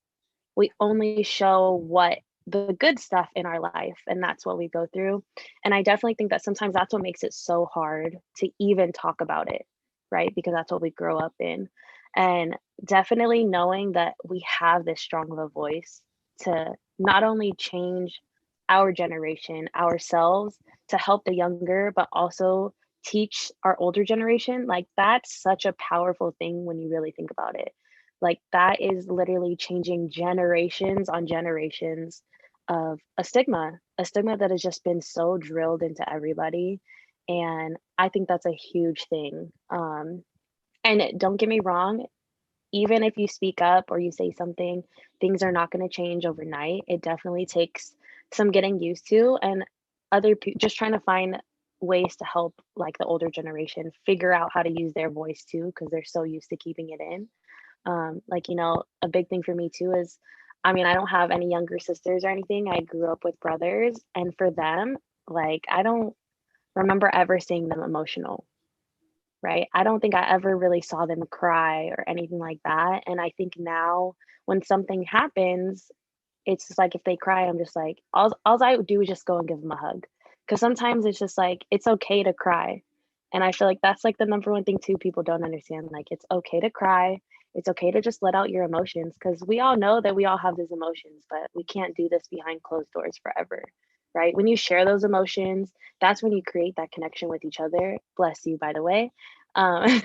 We only show what the good stuff in our life, and that's what we go through. And I definitely think that sometimes that's what makes it so hard to even talk about it, right? Because that's what we grow up in. And definitely knowing that we have this strong of a voice to not only change our generation, ourselves, to help the younger, but also teach our older generation, like that's such a powerful thing when you really think about it. Like that is literally changing generations on generations of a stigma that has just been so drilled into everybody. And I think that's a huge thing. Don't get me wrong, even if you speak up or you say something, things are not going to change overnight. It definitely takes some getting used to, and other people just trying to find ways to help like the older generation figure out how to use their voice too, because they're so used to keeping it in. Like, you know, a big thing for me too is, I mean, I don't have any younger sisters or anything. I grew up with brothers, and for them, like, I don't remember ever seeing them emotional, right? I don't think I ever really saw them cry or anything like that. And I think now when something happens, it's just like if they cry, I'm just like, all I would do is just go and give them a hug. Because sometimes it's just like, it's okay to cry. And I feel like that's like the number one thing too people don't understand. Like it's okay to cry. It's okay to just let out your emotions, because we all know that we all have these emotions, but we can't do this behind closed doors forever, right? When you share those emotions, that's when you create that connection with each other. Bless you, by the way. Um,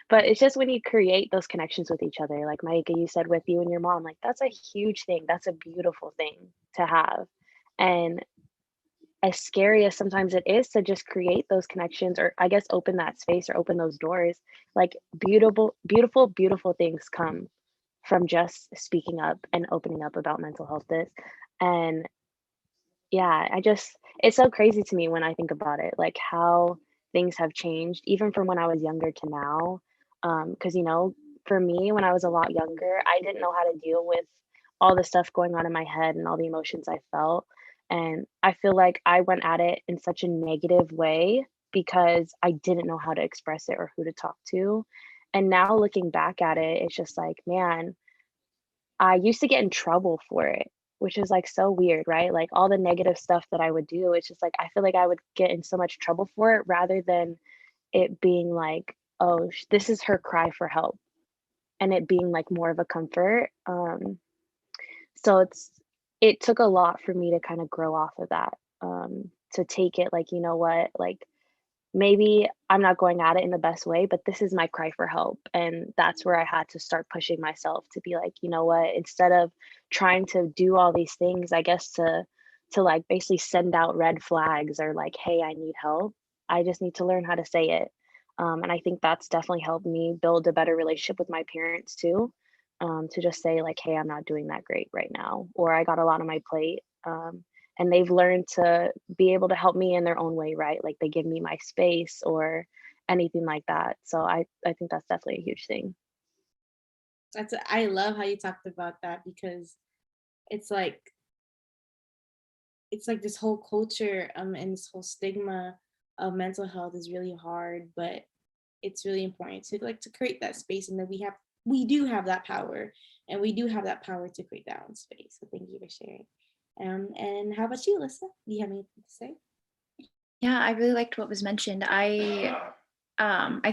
but it's just when you create those connections with each other, like Micah, you said with you and your mom, like that's a huge thing. That's a beautiful thing to have. And as scary as sometimes it is to just create those connections, or I guess open that space or open those doors, like beautiful, beautiful, beautiful things come from just speaking up and opening up about mental health this. And yeah, it's so crazy to me when I think about it, like how things have changed, even from when I was younger to now. Because, you know, for me, when I was a lot younger, I didn't know how to deal with all the stuff going on in my head and all the emotions I felt. And I feel like I went at it in such a negative way because I didn't know how to express it or who to talk to. And now looking back at it, it's just like, man, I used to get in trouble for it, which is like so weird, right? Like all the negative stuff that I would do, it's just like I feel like I would get in so much trouble for it rather than it being like, oh, this is her cry for help, and it being like more of a comfort. So it took a lot for me to kind of grow off of that, to take it like, you know what, like maybe I'm not going at it in the best way, but this is my cry for help. And that's where I had to start pushing myself to be like, you know what, instead of trying to do all these things, I guess to like basically send out red flags or like, hey, I need help. I just need to learn how to say it. And I think that's definitely helped me build a better relationship with my parents too. To just say like, hey, I'm not doing that great right now, or I got a lot on my plate. And they've learned to be able to help me in their own way, right? Like they give me my space or anything like that. So I think that's definitely a huge thing. I love how you talked about that, because it's like this whole culture and this whole stigma of mental health is really hard, but it's really important to to create that space, and that we do have that power, and we do have that power to create that own space. So thank you for sharing. And how about you, Alyssa? Do you have anything to say? Yeah, I really liked what was mentioned. I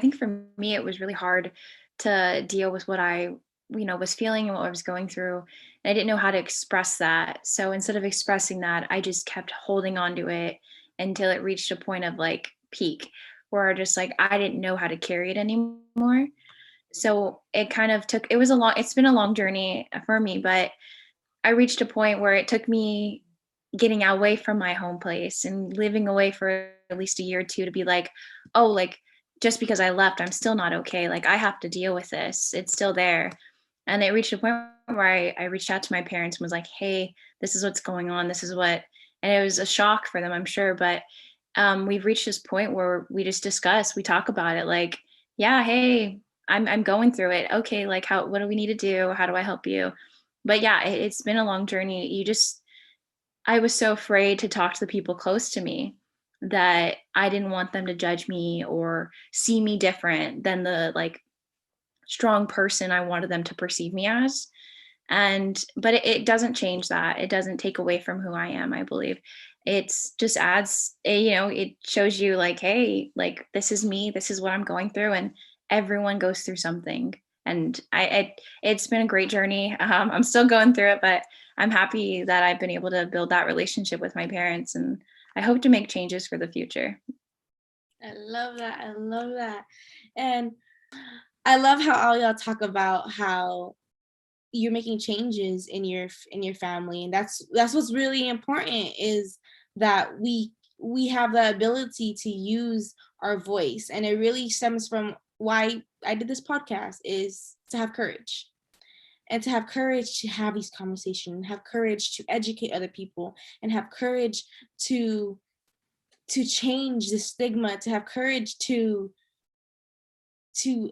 think for me it was really hard to deal with what I, was feeling and what I was going through. And I didn't know how to express that. So instead of expressing that, I just kept holding on to it until it reached a point of like peak where just like I didn't know how to carry it anymore. So it kind of took, it's been a long journey for me, but I reached a point where it took me getting away from my home place and living away for at least a year or two to be like, oh, like just because I left, I'm still not okay. Like I have to deal with this. It's still there. And it reached a point where I reached out to my parents and was like, hey, this is what's going on. This is what, and it was a shock for them, I'm sure. But we've reached this point where we just discuss, we talk about it like, yeah, hey, I'm going through it. Okay, like what do we need to do? How do I help you? But yeah, it's been a long journey. I was so afraid to talk to the people close to me that I didn't want them to judge me or see me different than the like strong person I wanted them to perceive me as. But it doesn't change that. It doesn't take away from who I am, I believe. It's just adds, it shows you like, hey, like this is me, this is what I'm going through, and everyone goes through something. And it's been a great journey. I'm still going through it, but I'm happy that I've been able to build that relationship with my parents, and I hope to make changes for the future. I love that. I love that. And I love how all y'all talk about how you're making changes in your family, and that's what's really important, is that we have the ability to use our voice. And it really stems from why I did this podcast, is to have courage, and to have courage to have these conversations, have courage to educate other people, and have courage to change the stigma, to have courage to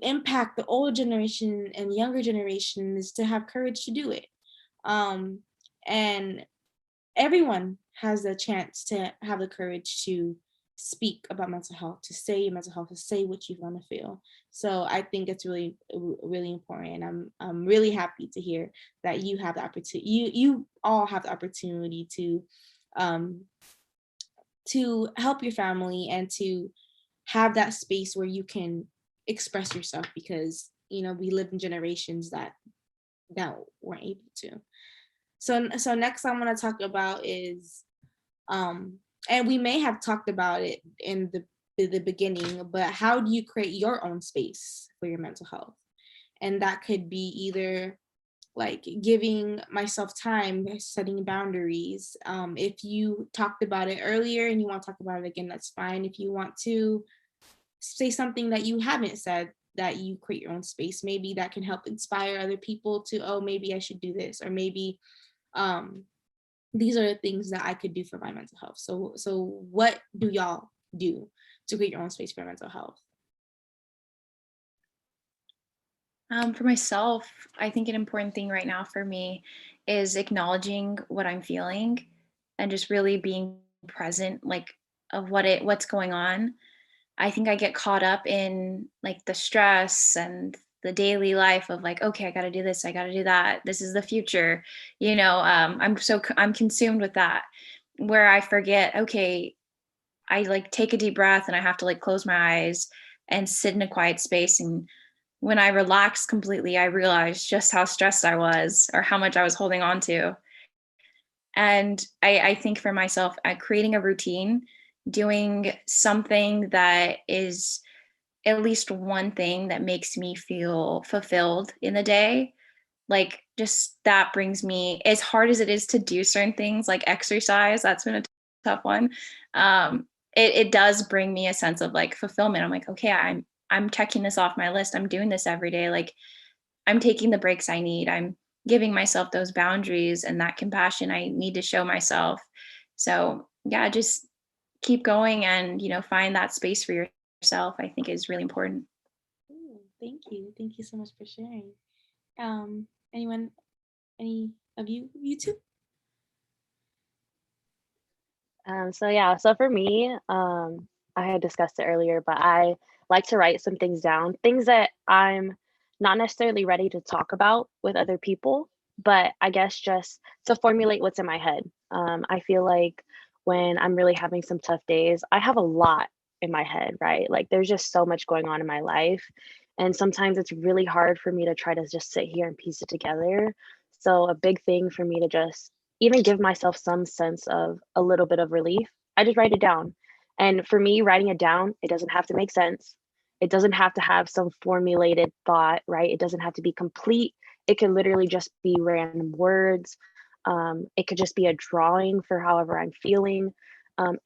impact the older generation and younger generations, to have courage to do it. And everyone has the chance to have the courage to speak about mental health, to say your mental health, to say what you want to feel. So I think it's really, really important. And I'm really happy to hear that you have the opportunity, you all have the opportunity to help your family, and to have that space where you can express yourself, because we lived in generations that weren't able to. So next I'm going to talk about is and we may have talked about it in the beginning, but how do you create your own space for your mental health? And that could be either like giving myself time, setting boundaries. If you talked about it earlier and you want to talk about it again, that's fine. If you want to say something that you haven't said, that you create your own space, maybe that can help inspire other people to, oh, maybe I should do this, or maybe these are the things that I could do for my mental health. So what do y'all do to create your own space for your mental health? For myself, I think an important thing right now for me is acknowledging what I'm feeling and just really being present, like of what's going on. I think I get caught up in like the stress and the daily life of like, okay, I got to do this, I got to do that. This is the future, I'm consumed with that, where I forget, okay, I like take a deep breath and I have to like close my eyes and sit in a quiet space. And when I relaxed completely, I realized just how stressed I was or how much I was holding on to. And I think for myself, creating a routine, doing something that is at least one thing that makes me feel fulfilled in the day, like just that brings me, as hard as it is to do certain things like exercise, that's been a tough one. It does bring me a sense of like fulfillment. I'm like, okay, I'm checking this off my list. I'm doing this every day. Like I'm taking the breaks I need. I'm giving myself those boundaries and that compassion I need to show myself. So yeah, just keep going and, find that space for yourself, I think is really important. Ooh, thank you. Thank you so much for sharing. Anyone, any of you two? So for me, I had discussed it earlier, but I like to write some things down, things that I'm not necessarily ready to talk about with other people, but I guess just to formulate what's in my head. I feel like when I'm really having some tough days, I have a lot in my head, right? Like there's just so much going on in my life. And sometimes it's really hard for me to try to just sit here and piece it together. So, a big thing for me to just even give myself some sense of a little bit of relief, I just write it down. And for me, writing it down, it doesn't have to make sense. It doesn't have to have some formulated thought, right? It doesn't have to be complete. It could literally just be random words. It could just be a drawing for however I'm feeling.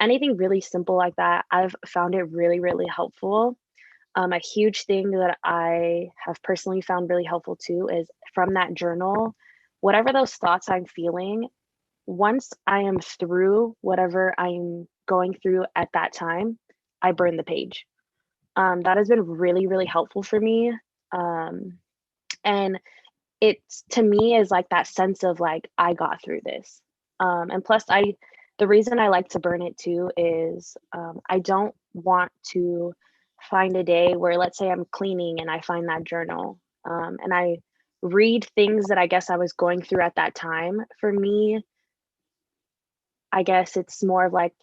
Anything really simple like that, I've found it really, really helpful. A huge thing that I have personally found really helpful too is from that journal, whatever those thoughts I'm feeling, once I am through whatever I'm going through at that time, I burn the page. That has been really, really helpful for me. Um, and it's to me is like that sense of like I got through this. And plus, the reason I like to burn it too is I don't want to find a day where, let's say, I'm cleaning and I find that journal and I read things that I guess I was going through at that time. For me, I guess it's more of like,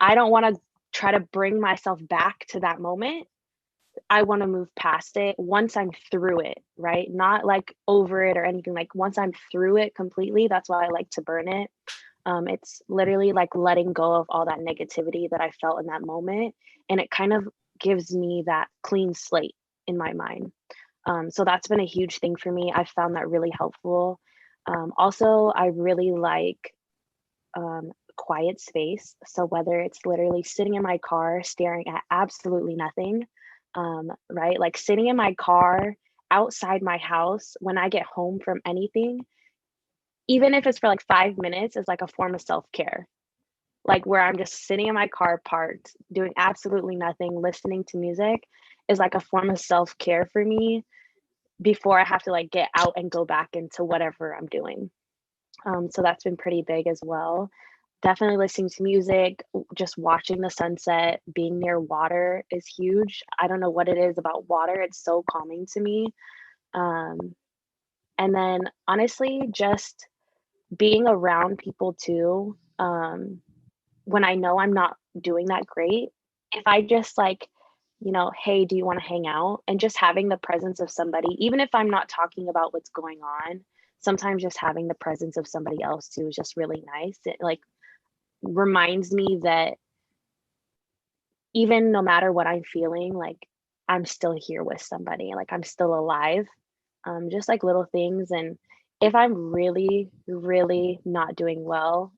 I don't want to try to bring myself back to that moment. I want to move past it once I'm through it, right? Not like over it or anything. Like once I'm through it completely, that's why I like to burn it. It's literally like letting go of all that negativity that I felt in that moment. And it kind of gives me that clean slate in my mind. So that's been a huge thing for me. I found that really helpful. Also, I really like quiet space. So whether it's literally sitting in my car staring at absolutely nothing, right? Like sitting in my car outside my house when I get home from anything, even if it's for like 5 minutes, is like a form of self-care. Like where I'm just sitting in my car parked, doing absolutely nothing, listening to music is like a form of self-care for me before I have to like get out and go back into whatever I'm doing. So that's been pretty big as well. Definitely listening to music, just watching the sunset, being near water is huge. I don't know what it is about water. It's so calming to me. Um, and then honestly, just being around people too. When I know I'm not doing that great, if I just like, hey, do you want to hang out? And just having the presence of somebody, even if I'm not talking about what's going on, sometimes just having the presence of somebody else too is just really nice. It like reminds me that even no matter what I'm feeling, like I'm still here with somebody, like I'm still alive. Just like little things. And if I'm really, really not doing well,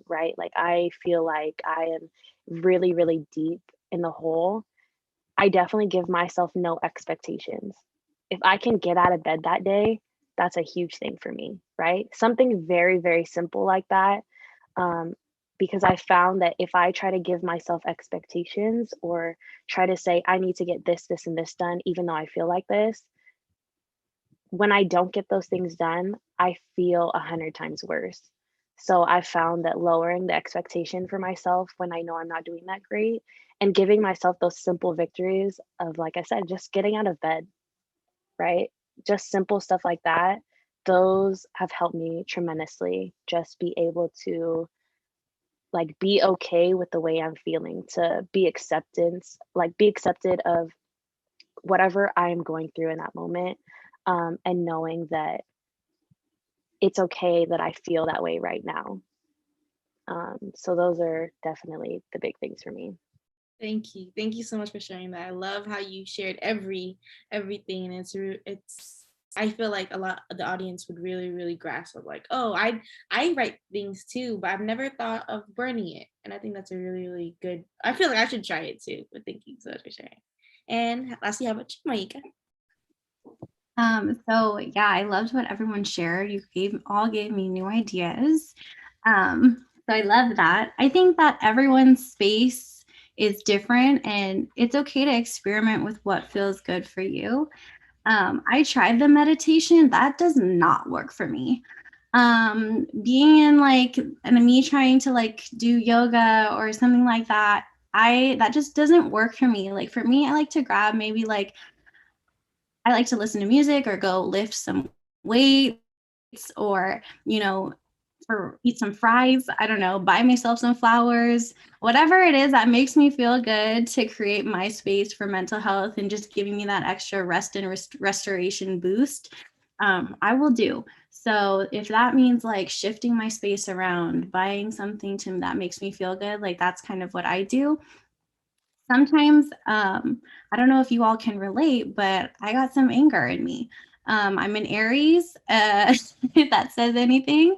right, like I feel like I am really, really deep in the hole, I definitely give myself no expectations. If I can get out of bed that day, that's a huge thing for me, right? Something very, very simple like that. Um, because I found that if I try to give myself expectations or try to say, I need to get this, this, and this done, even though I feel like this, when I don't get those things done, I feel 100 times worse. So I found that lowering the expectation for myself when I know I'm not doing that great and giving myself those simple victories of, like I said, just getting out of bed, right? Just simple stuff like that. Those have helped me tremendously. Just be able to like be okay with the way I'm feeling, to be acceptance, like be accepted of whatever I'm going through in that moment. And knowing that it's okay that I feel that way right now. So those are definitely the big things for me. Thank you. Thank you so much for sharing that. I love how you shared everything. And it's I feel like a lot of the audience would really, really grasp of like, oh, I write things too, but I've never thought of burning it. And I think that's a really, really good. I feel like I should try it too. But thank you so much for sharing. And lastly, how about you, Maika? So yeah, I loved what everyone shared. You all gave me new ideas. So I love that. I think that everyone's space is different and it's okay to experiment with what feels good for you. I tried the meditation, that does not work for me. Being in like, and me trying to like do yoga or something like that, that just doesn't work for me. Like for me, I like to grab maybe like I like to listen to music or go lift some weights or, for eat some fries. I don't know, buy myself some flowers, whatever it is that makes me feel good to create my space for mental health and just giving me that extra rest and restoration boost. I will do. So if that means like shifting my space around, buying something that makes me feel good, like that's kind of what I do. Sometimes, I don't know if you all can relate, but I got some anger in me. I'm an Aries, if that says anything.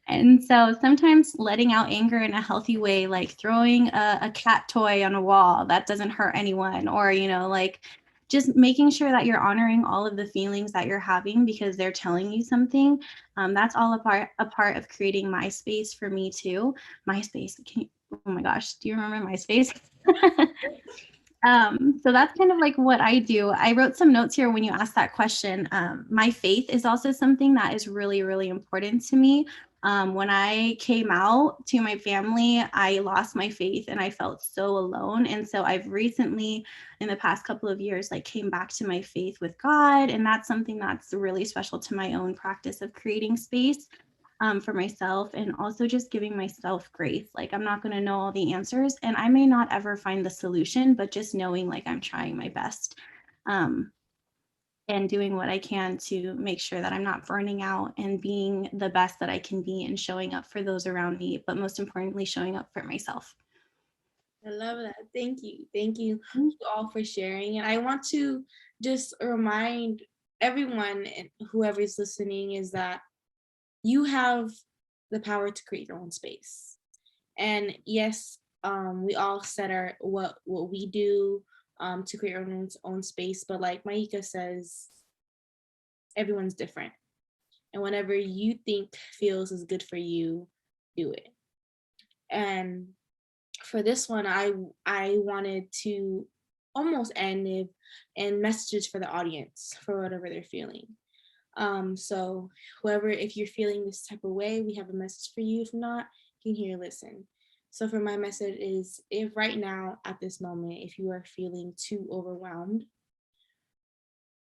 And so sometimes letting out anger in a healthy way, like throwing a cat toy on a wall that doesn't hurt anyone, or, like just making sure that you're honoring all of the feelings that you're having because they're telling you something. That's all a part of creating my space for me too. MySpace. Oh my gosh, do you remember MySpace? So that's kind of like what I do. I wrote some notes here when you asked that question. My faith is also something that is really, really important to me. When I came out to my family, I lost my faith and I felt so alone. And so I've recently, in the past couple of years, like came back to my faith with God. And that's something that's really special to my own practice of creating space. For myself, and also just giving myself grace. Like I'm not going to know all the answers and I may not ever find the solution, but just knowing like I'm trying my best, and doing what I can to make sure that I'm not burning out and being the best that I can be and showing up for those around me, but most importantly, showing up for myself. I love that. Thank you. Thank you all for sharing. And I want to just remind everyone and whoever's listening is that you have the power to create your own space. And yes, we all set our what we do to create our own space. But like Maika says, everyone's different. And whatever you think feels is good for you, do it. And for this one, I wanted to almost end it and messages for the audience for whatever they're feeling. So whoever, if you're feeling this type of way, we have a message for you. If not, you can hear, listen. So for my message is, if right now at this moment, if you are feeling too overwhelmed,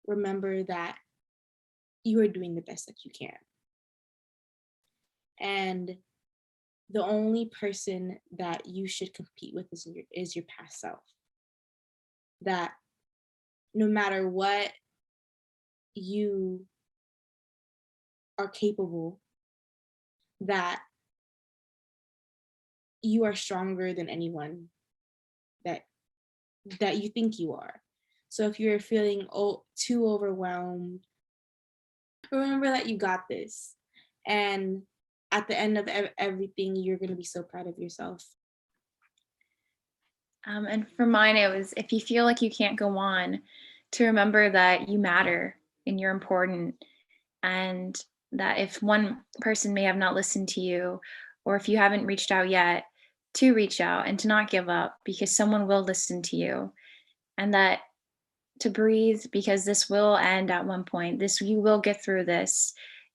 remember that you are doing the best that you can. And the only person that you should compete with is your past self. That no matter what you are capable, that you are stronger than anyone that you think you are. So if you're feeling too overwhelmed, remember that you got this. And at the end of everything, you're going to be so proud of yourself. And for mine, it was, if you feel like you can't go on, to remember that you matter and you're important. And that if one person may have not listened to you, or if you haven't reached out yet, to reach out and to not give up, because someone will listen to you. And that to breathe, because this will end at one point. You will get through this.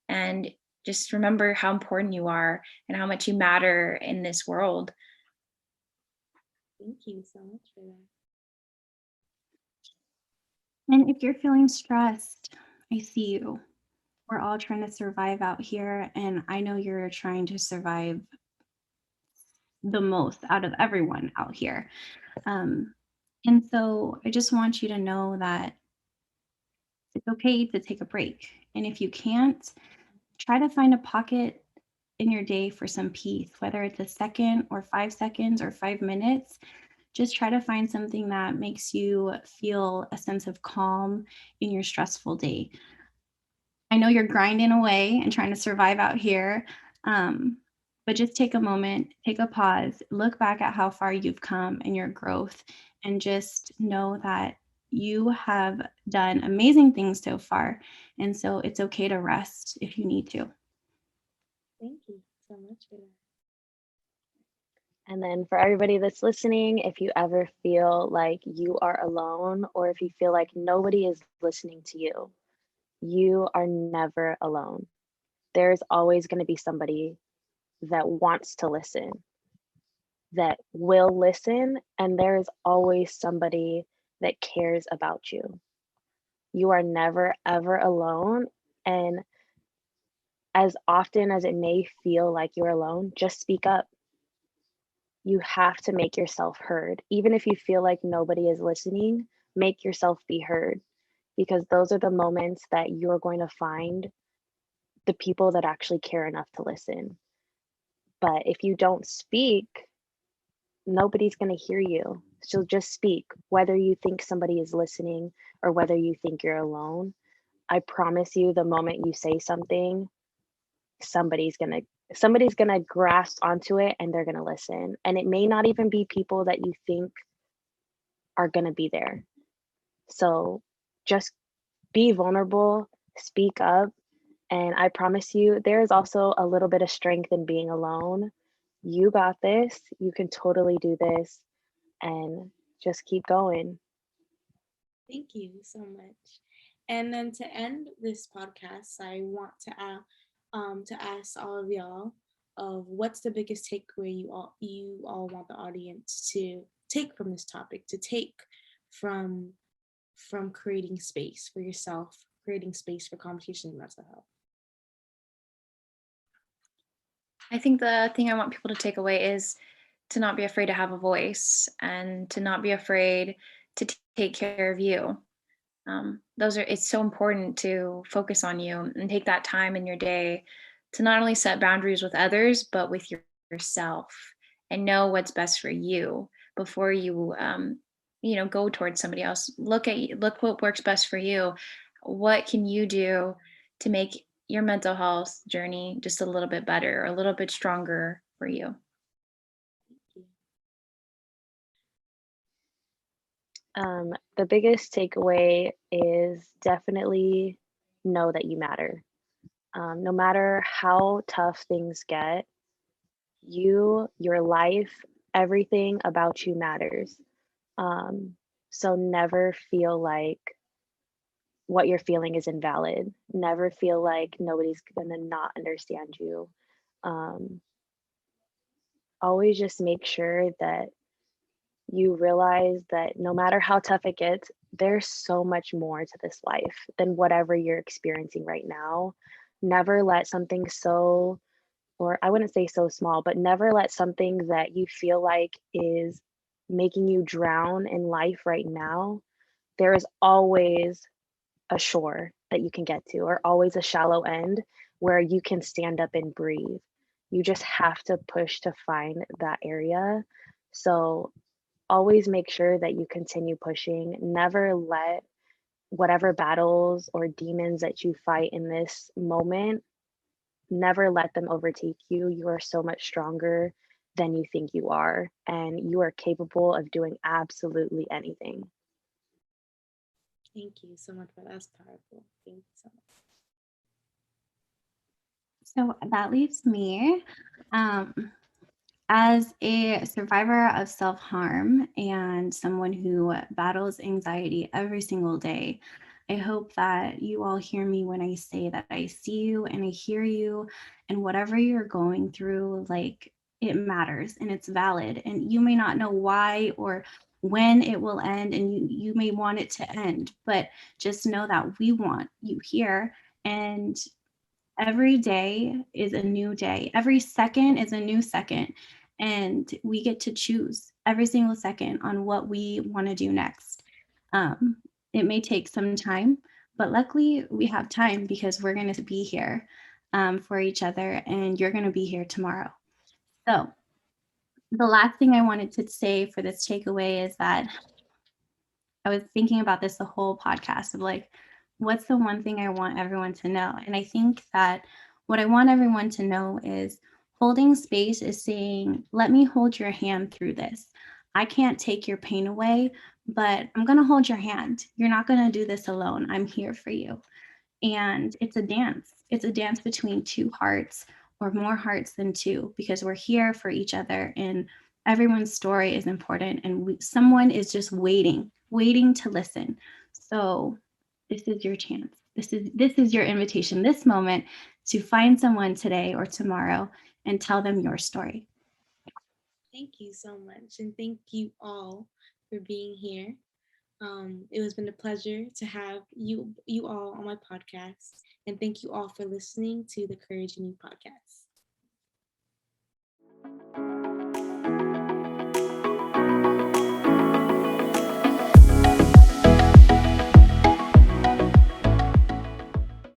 And just remember how important you are and how much you matter in this world. Thank you so much for that. And if you're feeling stressed, I see you. We're all trying to survive out here. And I know you're trying to survive the most out of everyone out here. And so I just want you to know that it's okay to take a break. And if you can't, try to find a pocket in your day for some peace, whether it's a second or 5 seconds or 5 minutes. Just try to find something that makes you feel a sense of calm in your stressful day. I know you're grinding away and trying to survive out here, but just take a moment, take a pause, look back at how far you've come and your growth, and just know that you have done amazing things so far. And so it's okay to rest if you need to. Thank you so much for that. And then for everybody that's listening, if you ever feel like you are alone, or if you feel like nobody is listening to you, you are never alone. There's always going to be somebody that wants to listen. that will listen, and there is always somebody that cares about you. You are never, ever alone. And as often as it may feel like you're alone, just speak up. You have to make yourself heard. Even if you feel like nobody is listening, make yourself be heard, because those are the moments that you're going to find the people that actually care enough to listen. But if you don't speak, nobody's going to hear you. So just speak, whether you think somebody is listening or whether you think you're alone. I promise you, the moment you say something, somebody's going to grasp onto it and they're going to listen. And it may not even be people that you think are going to be there. So just be vulnerable, speak up, and I promise you, there is also a little bit of strength in being alone. You got this. You can totally do this, and just keep going. Thank you so much. And then to end this podcast, I want to ask all of y'all of what's the biggest takeaway you all want the audience to take from this topic, to take from creating space for yourself, creating space for conversations in mental health. I think the thing I want people to take away is to not be afraid to have a voice and to not be afraid to take care of you. It's so important to focus on you and take that time in your day to not only set boundaries with others, but with yourself, and know what's best for you before you, go towards somebody else. Look what works best for you. What can you do to make your mental health journey just a little bit better, a little bit stronger for you? The biggest takeaway is definitely know that you matter. No matter how tough things get, your life, everything about you matters. So never feel like what you're feeling is invalid. Never feel like nobody's gonna not understand you. Um, Always just make sure that you realize that no matter how tough it gets, there's so much more to this life than whatever you're experiencing right now. Never let something so, or I wouldn't say so small, but never let something that you feel like is making you drown in life right now. There is always a shore that you can get to, or always a shallow end where you can stand up and breathe. You just have to push to find that area. So always make sure that you continue pushing. Never let whatever battles or demons that you fight in this moment, never let them overtake you. You are so much stronger than you think you are, and you are capable of doing absolutely anything. Thank you so much for that. That's powerful. Thank you so much. So that leaves me as a survivor of self-harm and someone who battles anxiety every single day. I hope that you all hear me when I say that I see you and I hear you, and whatever you're going through, like, it matters and it's valid, and you may not know why or when it will end, and you may want it to end, but just know that we want you here. And every day is a new day. Every second is a new second. And we get to choose every single second on what we want to do next. It may take some time, but luckily we have time because we're going to be here for each other, and you're going to be here tomorrow. So the last thing I wanted to say for this takeaway is that I was thinking about this the whole podcast of like, what's the one thing I want everyone to know? And I think that what I want everyone to know is holding space is saying, let me hold your hand through this. I can't take your pain away, but I'm going to hold your hand. You're not going to do this alone. I'm here for you. And it's a dance. It's a dance between two hearts, or more hearts than two, because we're here for each other, and everyone's story is important, and someone is just waiting to listen. So this is your chance. This is your invitation, this moment, to find someone today or tomorrow and tell them your story. Thank you so much. And thank you all for being here. It has been a pleasure to have you all on my podcast. And thank you all for listening to the Courage in You podcast.